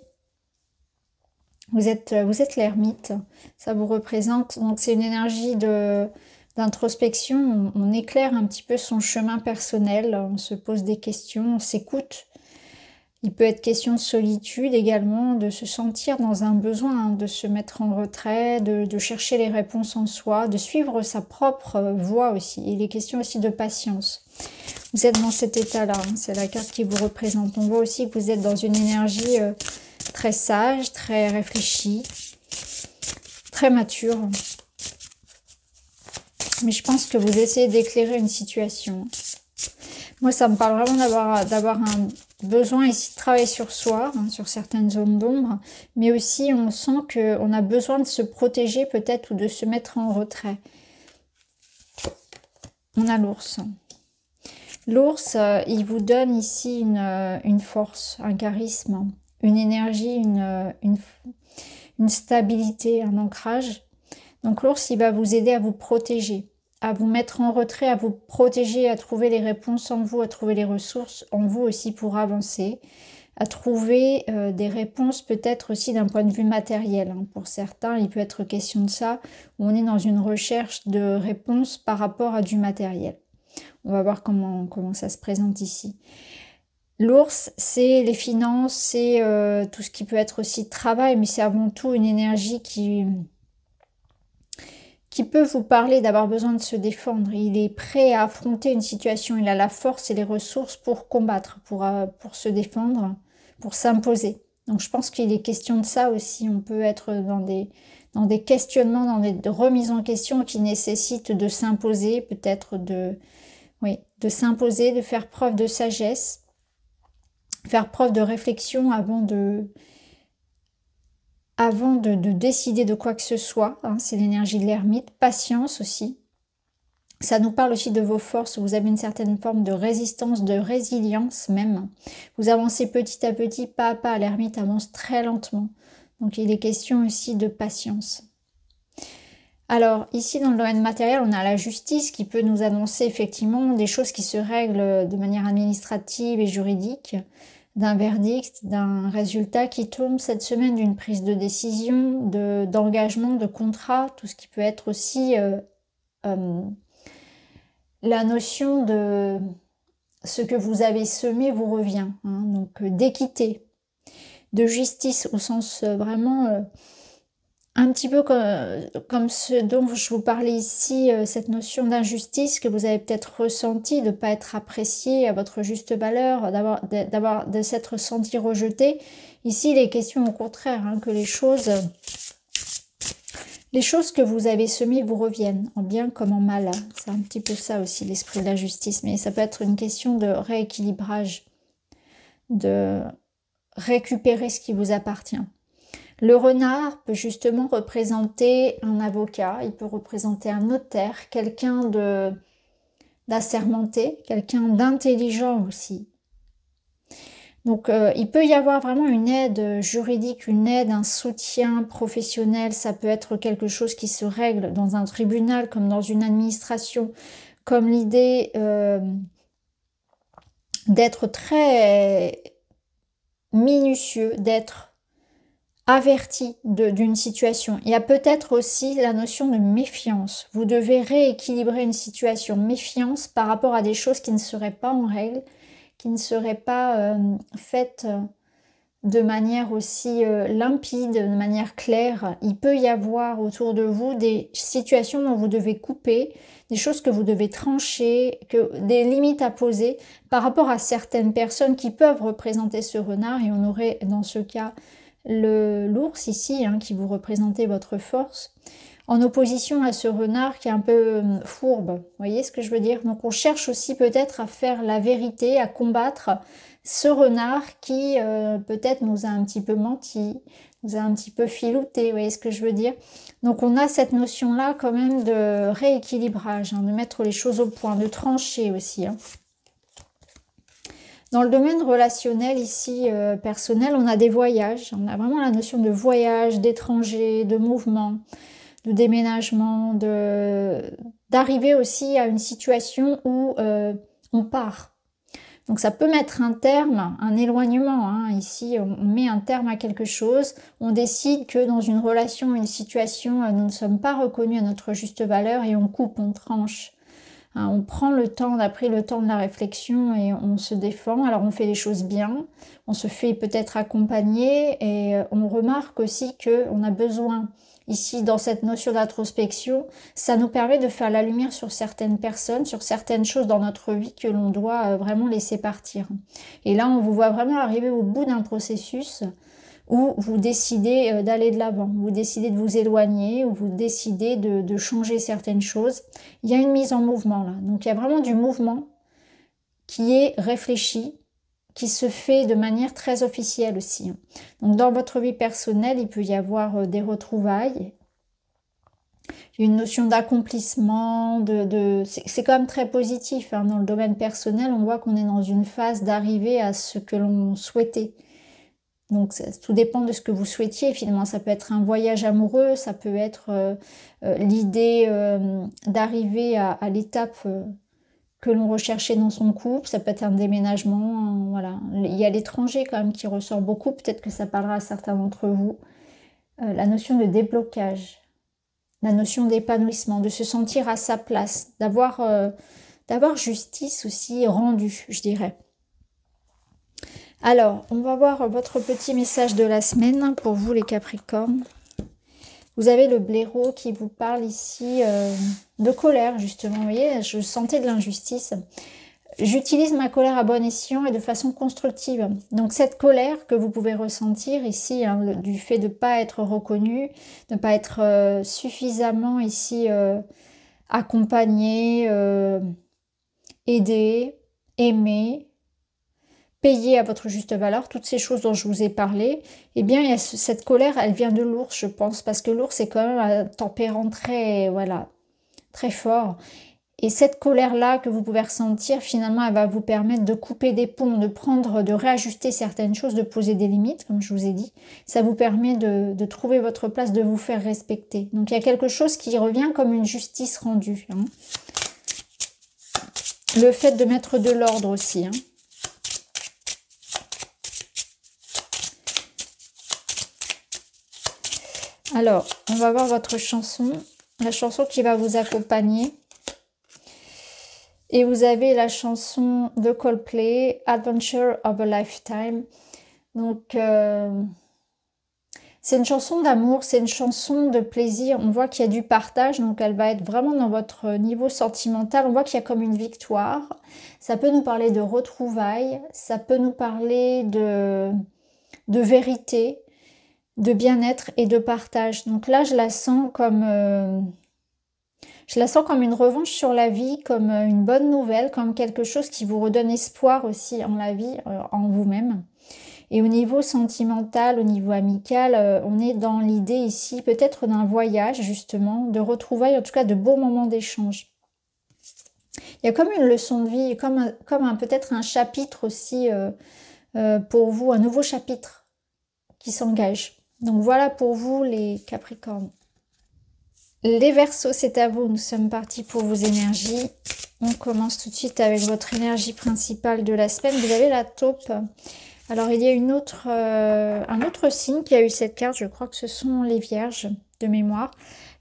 vous êtes l'ermite, ça vous représente, donc c'est une énergie d'introspection, on éclaire un petit peu son chemin personnel, on se pose des questions, on s'écoute. Il peut être question de solitude également, de se sentir dans un besoin, hein, de se mettre en retrait, de chercher les réponses en soi, de suivre sa propre voie aussi. Il est question aussi de patience. Vous êtes dans cet état-là, hein, c'est la carte qui vous représente. On voit aussi que vous êtes dans une énergie très sage, très réfléchie, très mature. Mais je pense que vous essayez d'éclairer une situation. Moi, ça me parle vraiment d'avoir un besoin ici de travailler sur soi, hein, sur certaines zones d'ombre, mais aussi on sent qu'on a besoin de se protéger peut-être ou de se mettre en retrait. On a l'ours. L'ours, il vous donne ici une force, un charisme, une énergie, une stabilité, un ancrage. Donc l'ours, il va vous aider à vous protéger, à vous mettre en retrait, à vous protéger, à trouver les réponses en vous, à trouver les ressources en vous aussi pour avancer, à trouver des réponses peut-être aussi d'un point de vue matériel, hein. Pour certains, il peut être question de ça, où on est dans une recherche de réponses par rapport à du matériel. On va voir comment ça se présente ici. L'ours, c'est les finances, c'est tout ce qui peut être aussi travail, mais c'est avant tout une énergie qui peut vous parler d'avoir besoin de se défendre. Il est prêt à affronter une situation, il a la force et les ressources pour combattre, pour se défendre, pour s'imposer. Donc je pense qu'il est question de ça aussi. On peut être dans des questionnements, dans des remises en question qui nécessitent de s'imposer, peut-être oui, de s'imposer, de faire preuve de sagesse, faire preuve de réflexion avant de décider de quoi que ce soit, hein, c'est l'énergie de l'ermite. Patience aussi. Ça nous parle aussi de vos forces. Vous avez une certaine forme de résistance, de résilience même. Vous avancez petit à petit, pas à pas. L'ermite avance très lentement. Donc il est question aussi de patience. Alors ici dans le domaine matériel, on a la justice qui peut nous annoncer effectivement des choses qui se règlent de manière administrative et juridique, d'un verdict, d'un résultat qui tombe cette semaine, d'une prise de décision, d'engagement, de contrat, tout ce qui peut être aussi la notion de ce que vous avez semé vous revient, hein, donc d'équité, de justice au sens vraiment un petit peu comme ce dont je vous parlais ici, cette notion d'injustice que vous avez peut-être ressenti, de ne pas être apprécié à votre juste valeur, de s'être senti rejeté. Ici, il est question au contraire, hein, que les choses que vous avez semées vous reviennent, en bien comme en mal. C'est un petit peu ça aussi, l'esprit de la justice. Mais ça peut être une question de rééquilibrage, de récupérer ce qui vous appartient. Le renard peut justement représenter un avocat, il peut représenter un notaire, quelqu'un d'assermenté, quelqu'un d'intelligent aussi. Donc il peut y avoir vraiment une aide juridique, une aide, un soutien professionnel. Ça peut être quelque chose qui se règle dans un tribunal comme dans une administration, comme l'idée d'être très minutieux, d'être averti d'une situation. Il y a peut-être aussi la notion de méfiance. Vous devez rééquilibrer une situation. Méfiance par rapport à des choses qui ne seraient pas en règle, qui ne seraient pas faites de manière aussi limpide, de manière claire. Il peut y avoir autour de vous des situations dont vous devez couper, des choses que vous devez trancher, des limites à poser par rapport à certaines personnes qui peuvent représenter ce renard. Et on aurait dans ce cas l'ours ici, hein, qui vous représentez votre force, en opposition à ce renard qui est un peu fourbe. Vous voyez ce que je veux dire? Donc on cherche aussi peut-être à faire la vérité, à combattre ce renard qui peut-être nous a un petit peu menti, nous a un petit peu filouté, vous voyez ce que je veux dire? Donc on a cette notion-là quand même de rééquilibrage, hein, de mettre les choses au point, de trancher aussi, hein. Dans le domaine relationnel ici, personnel, on a des voyages. On a vraiment la notion de voyage, d'étranger, de mouvement, de déménagement, d'arriver aussi à une situation où on part. Donc ça peut mettre un terme, un éloignement, hein. Ici, on met un terme à quelque chose. On décide que dans une relation, une situation, nous ne sommes pas reconnus à notre juste valeur et on coupe, on tranche. On prend le temps, on a pris le temps de la réflexion et on se défend. Alors on fait les choses bien, on se fait peut-être accompagner et on remarque aussi qu'on a besoin, ici dans cette notion d'introspection, ça nous permet de faire la lumière sur certaines personnes, sur certaines choses dans notre vie que l'on doit vraiment laisser partir. Et là on vous voit vraiment arriver au bout d'un processus où vous décidez d'aller de l'avant, vous décidez de vous éloigner, ou vous décidez de changer certaines choses. Il y a une mise en mouvement là. Donc il y a vraiment du mouvement qui est réfléchi, qui se fait de manière très officielle aussi. Donc dans votre vie personnelle, il peut y avoir des retrouvailles, une notion d'accomplissement, c'est quand même très positif, hein. Dans le domaine personnel, on voit qu'on est dans une phase d'arriver à ce que l'on souhaitait. Donc tout dépend de ce que vous souhaitiez finalement. Ça peut être un voyage amoureux, ça peut être l'idée d'arriver à l'étape que l'on recherchait dans son couple. Ça peut être un déménagement, voilà. Il y a l'étranger quand même qui ressort beaucoup. Peut-être que ça parlera à certains d'entre vous. La notion de déblocage, la notion d'épanouissement, de se sentir à sa place, d'avoir justice aussi rendue, je dirais. Alors, on va voir votre petit message de la semaine pour vous les Capricornes. Vous avez le blaireau qui vous parle ici de colère, justement. Vous voyez, je sentais de l'injustice. J'utilise ma colère à bon escient et de façon constructive. Donc cette colère que vous pouvez ressentir ici, hein, du fait de ne pas être reconnu, de ne pas être suffisamment ici accompagné, aidé, aimé, payé à votre juste valeur, toutes ces choses dont je vous ai parlé, eh bien, il y a cette colère, elle vient de l'ours, je pense, parce que l'ours est quand même un tempérament très, voilà, très fort. Et cette colère-là que vous pouvez ressentir, finalement, elle va vous permettre de couper des ponts, de prendre, de réajuster certaines choses, de poser des limites, comme je vous ai dit. Ça vous permet de trouver votre place, de vous faire respecter. Donc, il y a quelque chose qui revient comme une justice rendue. Hein. Le fait de mettre de l'ordre aussi. Hein. Alors, on va voir votre chanson, la chanson qui va vous accompagner. Et vous avez la chanson de Coldplay, Adventure of a Lifetime. Donc, c'est une chanson d'amour, c'est une chanson de plaisir. On voit qu'il y a du partage, donc elle va être vraiment dans votre niveau sentimental. On voit qu'il y a comme une victoire. Ça peut nous parler de retrouvailles, ça peut nous parler de vérité, de bien-être et de partage. Donc là, je la sens comme une revanche sur la vie, comme une bonne nouvelle, comme quelque chose qui vous redonne espoir aussi en la vie, en vous-même. Et au niveau sentimental, au niveau amical, on est dans l'idée ici peut-être d'un voyage justement, de retrouvailles, en tout cas de beaux moments d'échange. Il y a comme une leçon de vie, comme peut-être un chapitre aussi pour vous, un nouveau chapitre qui s'engage. Donc voilà pour vous les Capricornes. Les Verseaux, c'est à vous. Nous sommes partis pour vos énergies. On commence tout de suite avec votre énergie principale de la semaine. Vous avez la taupe. Alors, il y a un autre signe qui a eu cette carte. Je crois que ce sont les Vierges de mémoire.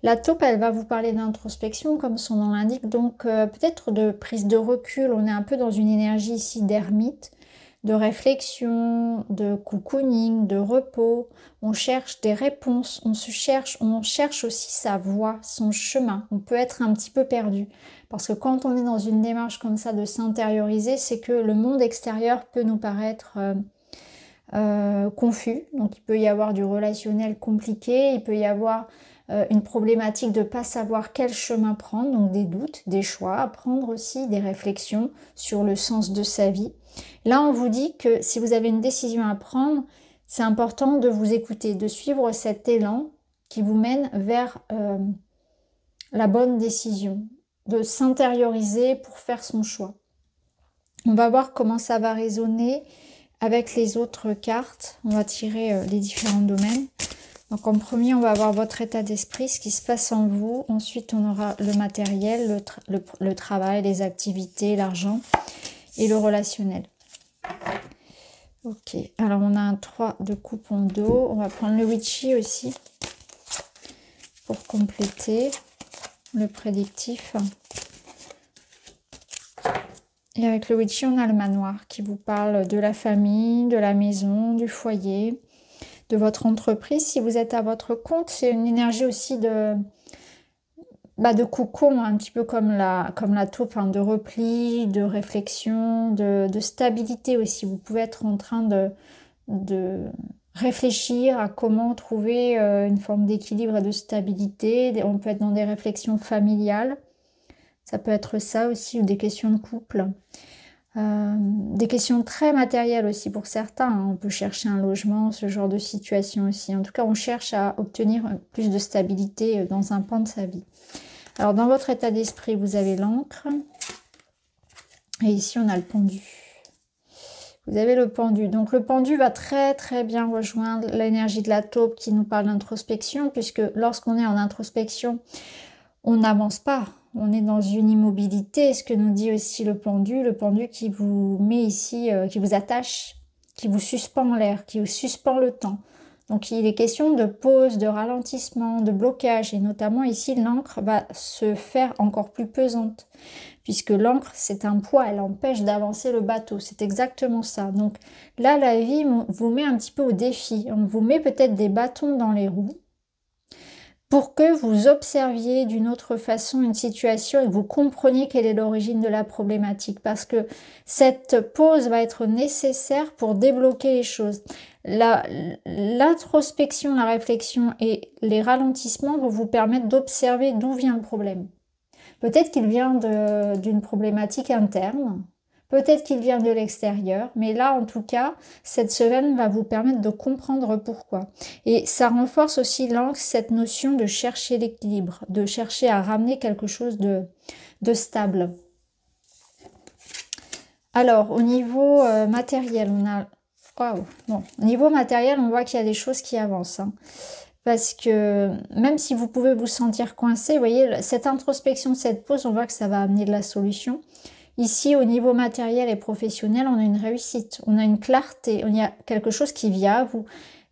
La taupe, elle va vous parler d'introspection, comme son nom l'indique. Donc, peut-être de prise de recul. On est un peu dans une énergie ici d'ermite, de réflexion, de cocooning, de repos. On cherche des réponses, on cherche aussi sa voie, son chemin. On peut être un petit peu perdu. Parce que quand on est dans une démarche comme ça de s'intérioriser, c'est que le monde extérieur peut nous paraître confus. Donc il peut y avoir du relationnel compliqué, il peut y avoir une problématique de ne pas savoir quel chemin prendre, donc des doutes, des choix, à prendre aussi des réflexions sur le sens de sa vie. Là, on vous dit que si vous avez une décision à prendre, c'est important de vous écouter, de suivre cet élan qui vous mène vers la bonne décision, de s'intérioriser pour faire son choix. On va voir comment ça va résonner avec les autres cartes. On va tirer les différents domaines. Donc en premier, on va avoir votre état d'esprit, ce qui se passe en vous. Ensuite, on aura le matériel, le travail, les activités, l'argent et le relationnel. Ok, alors on a un 3 de coupe en dos. On va prendre le witchy aussi pour compléter le prédictif. Et avec le witchy, on a le manoir qui vous parle de la famille, de la maison, du foyer, de votre entreprise. Si vous êtes à votre compte, c'est une énergie aussi de cocon, un petit peu comme la taupe, hein, de repli, de réflexion, de stabilité aussi. Vous pouvez être en train de réfléchir à comment trouver une forme d'équilibre et de stabilité. On peut être dans des réflexions familiales. Ça peut être ça aussi, ou des questions de couple. Des questions très matérielles aussi pour certains. Hein. On peut chercher un logement, ce genre de situation aussi. En tout cas, on cherche à obtenir plus de stabilité dans un pan de sa vie. Alors, dans votre état d'esprit, vous avez l'encre. Et ici, on a le pendu. Vous avez le pendu. Donc, le pendu va très, très bien rejoindre l'énergie de la taupe qui nous parle d'introspection, puisque lorsqu'on est en introspection, on n'avance pas. On est dans une immobilité, ce que nous dit aussi le pendu qui vous met ici, qui vous attache, qui vous suspend en l'air, qui vous suspend le temps. Donc il est question de pause, de ralentissement, de blocage, et notamment ici l'encre va se faire encore plus pesante, puisque l'encre c'est un poids, elle empêche d'avancer le bateau, c'est exactement ça. Donc là la vie vous met un petit peu au défi, on vous met peut-être des bâtons dans les roues, pour que vous observiez d'une autre façon une situation et que vous compreniez quelle est l'origine de la problématique. Parce que cette pause va être nécessaire pour débloquer les choses. L'introspection, la réflexion et les ralentissements vont vous permettre d'observer d'où vient le problème. Peut-être qu'il vient d'une problématique interne. Peut-être qu'il vient de l'extérieur, mais là, en tout cas, cette semaine va vous permettre de comprendre pourquoi. Et ça renforce aussi cette notion de chercher l'équilibre, de chercher à ramener quelque chose de stable. Alors, au niveau matériel, on a... Waouh, bon, au niveau matériel, on voit qu'il y a des choses qui avancent. Hein. Parce que même si vous pouvez vous sentir coincé, vous voyez, cette introspection, cette pause, on voit que ça va amener de la solution. Ici, au niveau matériel et professionnel, on a une réussite, on a une clarté, il y a quelque chose qui vient à vous.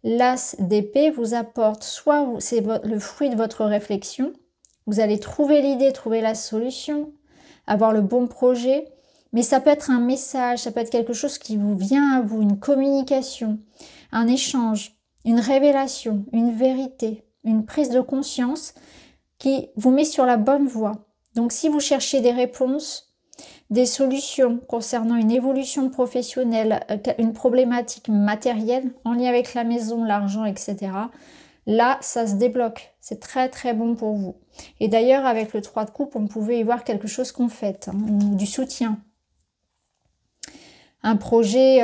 L'as d'épée vous apporte, soit c'est le fruit de votre réflexion, vous allez trouver l'idée, trouver la solution, avoir le bon projet, mais ça peut être un message, ça peut être quelque chose qui vous vient à vous, une communication, un échange, une révélation, une vérité, une prise de conscience qui vous met sur la bonne voie. Donc si vous cherchez des réponses, des solutions concernant une évolution professionnelle, une problématique matérielle en lien avec la maison, l'argent, etc. Là, ça se débloque. C'est très très bon pour vous. Et d'ailleurs, avec le 3 de coupe, on pouvait y voir quelque chose qu'on fait, hein, du soutien. Un projet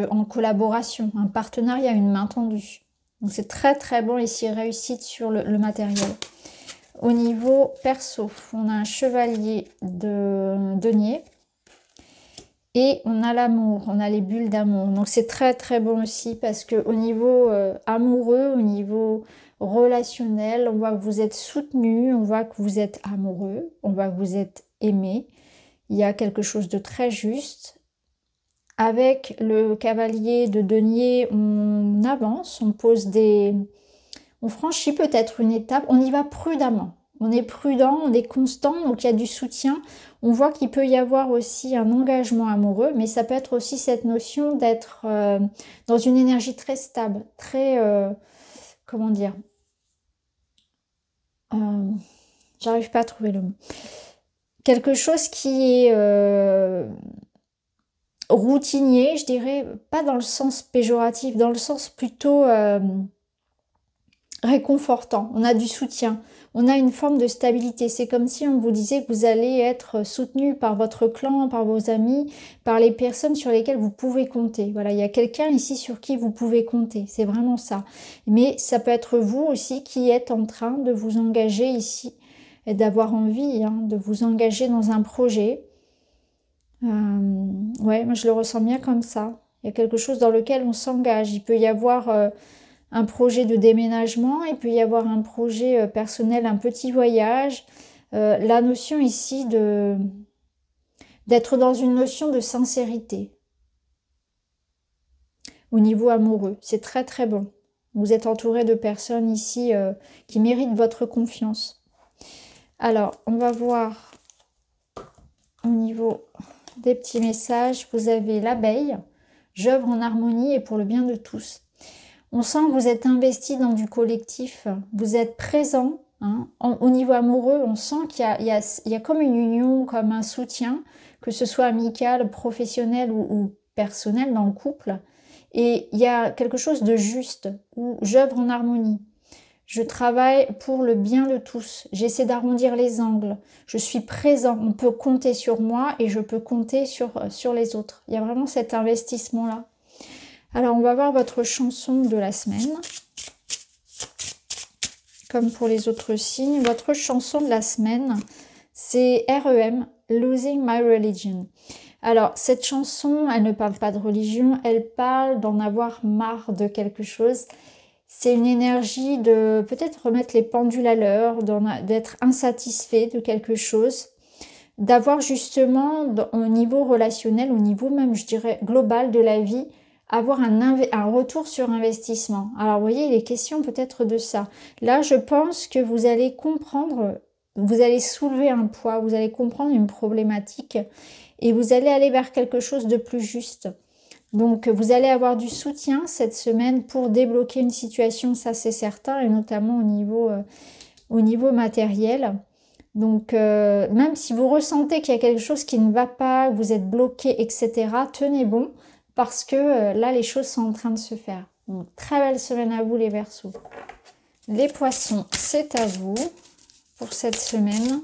en collaboration, un partenariat, une main tendue. Donc c'est très très bon ici, réussite sur le matériel. Au niveau perso, on a un chevalier de denier et on a l'amour, on a les bulles d'amour. Donc c'est très très bon aussi parce que au niveau amoureux, au niveau relationnel, on voit que vous êtes soutenu, on voit que vous êtes amoureux, on voit que vous êtes aimé. Il y a quelque chose de très juste. Avec le cavalier de denier, on avance, on franchit peut-être une étape, on y va prudemment. On est prudent, on est constant, donc il y a du soutien. On voit qu'il peut y avoir aussi un engagement amoureux, mais ça peut être aussi cette notion d'être dans une énergie très stable, très... comment dire j'arrive pas à trouver le mot. Quelque chose qui est routinier, je dirais, pas dans le sens péjoratif, dans le sens plutôt... réconfortant, on a du soutien, on a une forme de stabilité. C'est comme si on vous disait que vous allez être soutenu par votre clan, par vos amis, par les personnes sur lesquelles vous pouvez compter. Voilà, il y a quelqu'un ici sur qui vous pouvez compter, c'est vraiment ça. Mais ça peut être vous aussi qui êtes en train de vous engager ici, et d'avoir envie de vous engager dans un projet. Ouais, moi je le ressens bien comme ça. Il y a quelque chose dans lequel on s'engage. Il peut y avoir... un projet de déménagement, il peut y avoir un projet personnel, un petit voyage. La notion ici d'être dans une notion de sincérité. Au niveau amoureux, c'est très très bon. Vous êtes entouré de personnes ici qui méritent votre confiance. Alors, on va voir au niveau des petits messages. Vous avez l'abeille, j'œuvre en harmonie et pour le bien de tous. On sent que vous êtes investi dans du collectif, vous êtes présent. Hein. Au niveau amoureux, on sent qu'il y a comme une union, comme un soutien, que ce soit amical, professionnel ou personnel dans le couple. Et il y a quelque chose de juste, où j'œuvre en harmonie. Je travaille pour le bien de tous. J'essaie d'arrondir les angles. Je suis présent. On peut compter sur moi et je peux compter sur les autres. Il y a vraiment cet investissement-là. Alors, on va voir votre chanson de la semaine. Comme pour les autres signes, votre chanson de la semaine, c'est REM, Losing My Religion. Alors, cette chanson, elle ne parle pas de religion, elle parle d'en avoir marre de quelque chose. C'est une énergie de peut-être remettre les pendules à l'heure, d'être insatisfait de quelque chose, d'avoir justement au niveau relationnel, au niveau même, je dirais, global de la vie, avoir un retour sur investissement. Alors, vous voyez, il est question peut-être de ça. Là, je pense que vous allez comprendre, vous allez soulever un poids, vous allez comprendre une problématique et vous allez aller vers quelque chose de plus juste. Donc, vous allez avoir du soutien cette semaine pour débloquer une situation, ça c'est certain, et notamment au niveau matériel. Donc, même si vous ressentez qu'il y a quelque chose qui ne va pas, que vous êtes bloqué, etc., tenez bon, parce que là, les choses sont en train de se faire. Donc, très belle semaine à vous, les Verseaux. Les Poissons, c'est à vous pour cette semaine.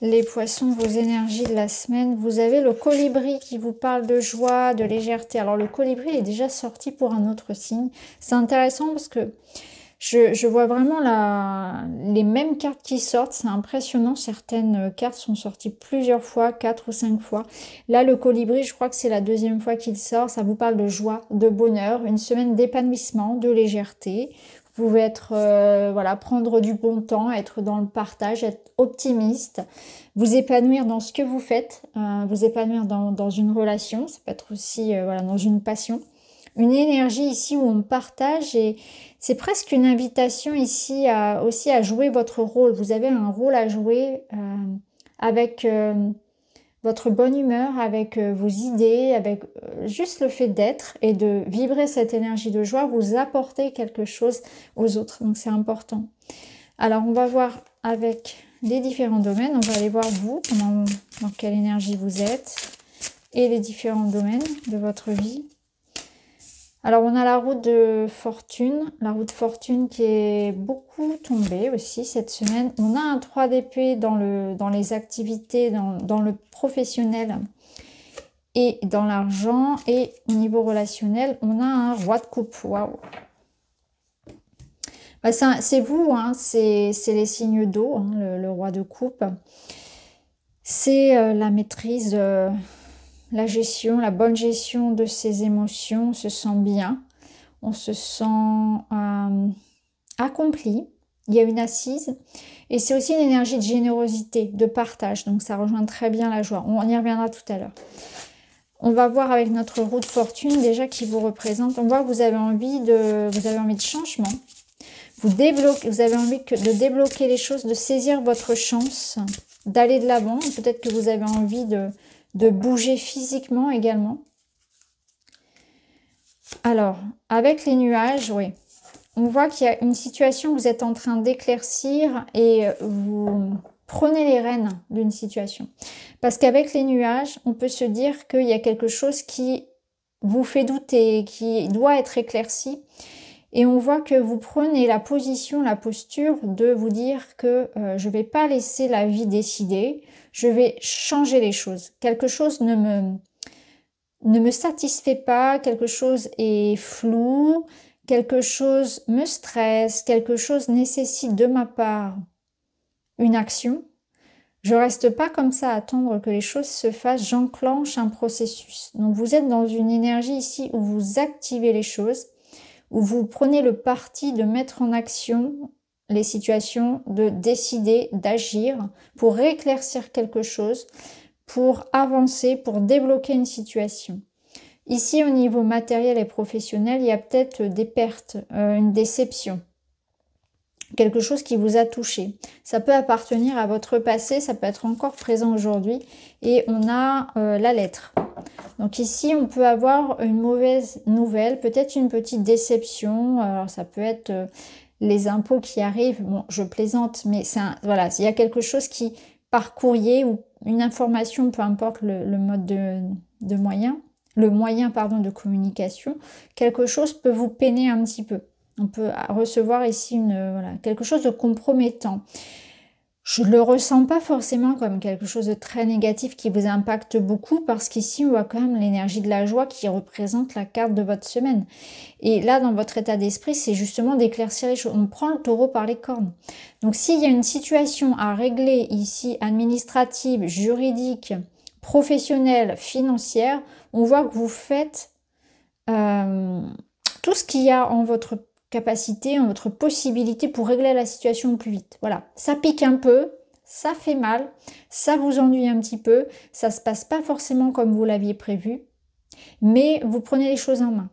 Les Poissons, vos énergies de la semaine. Vous avez le colibri qui vous parle de joie, de légèreté. Alors, le colibri est déjà sorti pour un autre signe. C'est intéressant parce que je vois vraiment les mêmes cartes qui sortent. C'est impressionnant. Certaines cartes sont sorties plusieurs fois, 4 ou 5 fois. Là, le colibri, je crois que c'est la deuxième fois qu'il sort. Ça vous parle de joie, de bonheur, une semaine d'épanouissement, de légèreté. Vous pouvez être, voilà, prendre du bon temps, être dans le partage, être optimiste, vous épanouir dans ce que vous faites, vous épanouir dans une relation. Ça peut être aussi, voilà, dans une passion. Une énergie ici où on partage et c'est presque une invitation ici aussi à jouer votre rôle. Vous avez un rôle à jouer avec votre bonne humeur, avec vos idées, avec juste le fait d'être et de vibrer cette énergie de joie, vous apportez quelque chose aux autres. Donc c'est important. Alors on va voir avec les différents domaines. On va aller voir vous, dans quelle énergie vous êtes et les différents domaines de votre vie. Alors, on a la roue de fortune qui est beaucoup tombée aussi cette semaine. On a un 3 d'épée dans les activités, dans le professionnel et dans l'argent. Et au niveau relationnel, on a un roi de coupe. Waouh! Bah, c'est vous, hein, c'est les signes d'eau, hein, le roi de coupe. C'est la maîtrise... la gestion, la bonne gestion de ses émotions, on se sent bien, on se sent accompli, il y a une assise et c'est aussi une énergie de générosité, de partage, donc ça rejoint très bien la joie, on y reviendra tout à l'heure. On va voir avec notre roue de fortune déjà qui vous représente, on voit que vous avez envie de changement, vous avez envie de débloquer les choses, de saisir votre chance, d'aller de l'avant, peut-être que vous avez envie de bouger physiquement également. Alors, avec les nuages, oui, on voit qu'il y a une situation que vous êtes en train d'éclaircir et vous prenez les rênes d'une situation. Parce qu'avec les nuages, on peut se dire qu'il y a quelque chose qui vous fait douter, qui doit être éclairci. Et on voit que vous prenez la position, la posture de vous dire que je ne vais pas laisser la vie décider, je vais changer les choses. Quelque chose ne me satisfait pas, quelque chose est flou, quelque chose me stresse, quelque chose nécessite de ma part une action. Je reste pas comme ça à attendre que les choses se fassent, j'enclenche un processus. Donc vous êtes dans une énergie ici où vous activez les choses, où vous prenez le parti de mettre en action les situations, de décider, d'agir pour éclaircir quelque chose, pour avancer, pour débloquer une situation. Ici, au niveau matériel et professionnel, il y a peut-être des pertes, une déception, quelque chose qui vous a touché. Ça peut appartenir à votre passé, ça peut être encore présent aujourd'hui. Et on a la lettre. Donc ici, on peut avoir une mauvaise nouvelle, peut-être une petite déception. Alors ça peut être les impôts qui arrivent. Bon, je plaisante, mais voilà, il y a quelque chose qui, par courrier ou une information, peu importe le mode de moyen, le moyen, pardon, de communication, quelque chose peut vous peiner un petit peu. On peut recevoir ici voilà, quelque chose de compromettant. Je ne le ressens pas forcément comme quelque chose de très négatif qui vous impacte beaucoup parce qu'ici, on voit quand même l'énergie de la joie qui représente la carte de votre semaine. Et là, dans votre état d'esprit, c'est justement d'éclaircir les choses. On prend le taureau par les cornes. Donc, s'il y a une situation à régler ici, administrative, juridique, professionnelle, financière, on voit que vous faites tout ce qu'il y a en votre capacité, en votre possibilité pour régler la situation plus vite. Voilà, ça pique un peu, ça fait mal, ça vous ennuie un petit peu, ça se passe pas forcément comme vous l'aviez prévu, mais vous prenez les choses en main.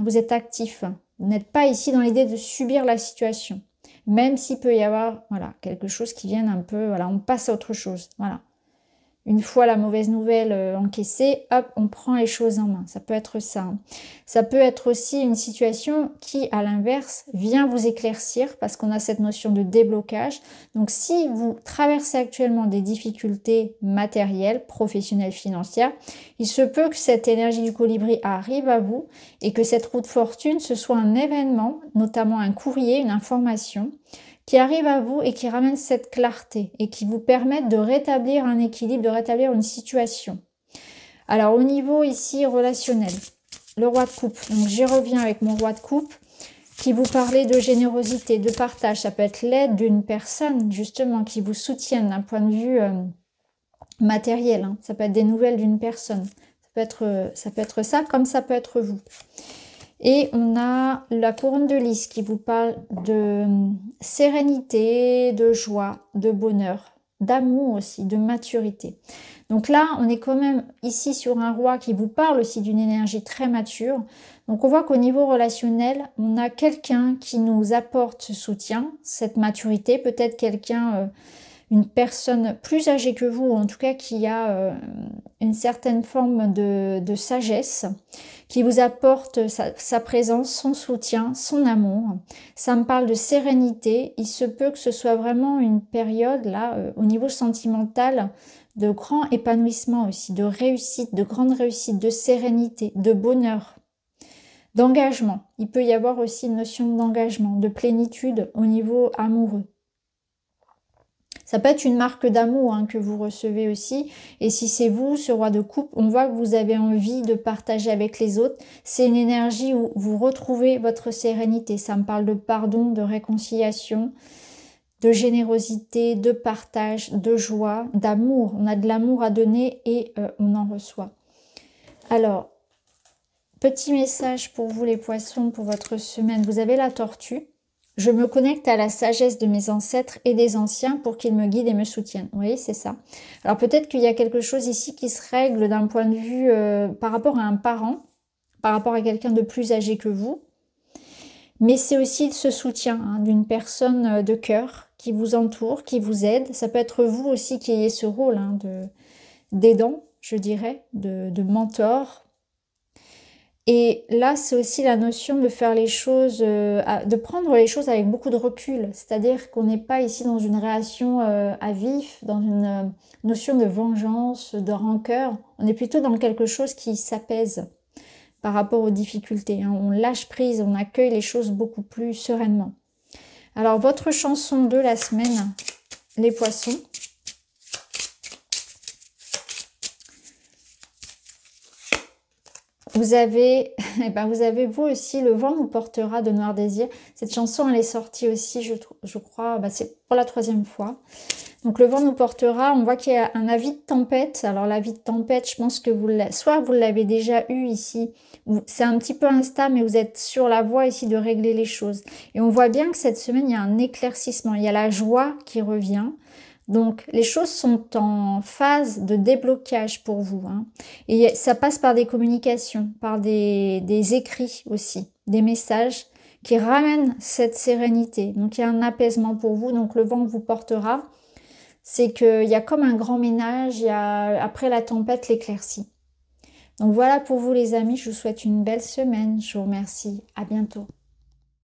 Vous êtes actif. Vous n'êtes pas ici dans l'idée de subir la situation. Même s'il peut y avoir, voilà, quelque chose qui vienne un peu, voilà, on passe à autre chose, voilà. Une fois la mauvaise nouvelle encaissée, hop, on prend les choses en main. Ça peut être ça. Hein. Ça peut être aussi une situation qui, à l'inverse, vient vous éclaircir parce qu'on a cette notion de déblocage. Donc, si vous traversez actuellement des difficultés matérielles, professionnelles, financières, il se peut que cette énergie du colibri arrive à vous et que cette roue de fortune, ce soit un événement, notamment un courrier, une information, qui arrive à vous et qui ramène cette clarté et qui vous permettent de rétablir un équilibre, de rétablir une situation. Alors au niveau ici relationnel, le roi de coupe, donc j'y reviens avec mon roi de coupe qui vous parlait de générosité, de partage. Ça peut être l'aide d'une personne justement qui vous soutienne d'un point de vue matériel. Hein. Ça peut être des nouvelles d'une personne. Ça peut être ça comme ça peut être vous. Et on a la couronne de lys qui vous parle de sérénité, de joie, de bonheur, d'amour aussi, de maturité. Donc là, on est quand même ici sur un roi qui vous parle aussi d'une énergie très mature. Donc on voit qu'au niveau relationnel, on a quelqu'un qui nous apporte ce soutien, cette maturité, peut-être quelqu'un, une personne plus âgée que vous, ou en tout cas qui a une certaine forme de sagesse, qui vous apporte sa présence, son soutien, son amour. Ça me parle de sérénité. Il se peut que ce soit vraiment une période, là, au niveau sentimental, de grand épanouissement aussi, de réussite, de grande réussite, de sérénité, de bonheur, d'engagement. Il peut y avoir aussi une notion d'engagement, de plénitude au niveau amoureux. Ça peut être une marque d'amour hein, que vous recevez aussi. Et si c'est vous, ce roi de coupe, on voit que vous avez envie de partager avec les autres. C'est une énergie où vous retrouvez votre sérénité. Ça me parle de pardon, de réconciliation, de générosité, de partage, de joie, d'amour. On a de l'amour à donner et on en reçoit. Alors, petit message pour vous les poissons, pour votre semaine. Vous avez la tortue. Je me connecte à la sagesse de mes ancêtres et des anciens pour qu'ils me guident et me soutiennent. Vous voyez, c'est ça. Alors peut-être qu'il y a quelque chose ici qui se règle d'un point de vue par rapport à un parent, par rapport à quelqu'un de plus âgé que vous. Mais c'est aussi ce soutien hein, d'une personne de cœur qui vous entoure, qui vous aide. Ça peut être vous aussi qui ayez ce rôle hein, d'aidant, je dirais, de mentor. Et là, c'est aussi la notion de faire les choses, de prendre les choses avec beaucoup de recul. C'est-à-dire qu'on n'est pas ici dans une réaction à vif, dans une notion de vengeance, de rancœur. On est plutôt dans quelque chose qui s'apaise par rapport aux difficultés. Hein. On lâche prise, on accueille les choses beaucoup plus sereinement. Alors, votre chanson de la semaine, les poissons. Vous avez, vous aussi, le vent nous portera de Noir Désir. Cette chanson, elle est sortie aussi, je crois, c'est pour la 3e fois. Donc le vent nous portera, on voit qu'il y a un avis de tempête. Alors l'avis de tempête, je pense que soit vous l'avez déjà eu ici, c'est un petit peu instable, mais vous êtes sur la voie ici de régler les choses. Et on voit bien que cette semaine, il y a un éclaircissement, il y a la joie qui revient. Donc, les choses sont en phase de déblocage pour vous. Hein. Et ça passe par des communications, par des écrits aussi, des messages qui ramènent cette sérénité. Donc, il y a un apaisement pour vous. Donc, le vent vous portera. C'est qu'il y a comme un grand ménage. Il y a, après la tempête, l'éclaircie. Donc, voilà pour vous les amis. Je vous souhaite une belle semaine. Je vous remercie. À bientôt.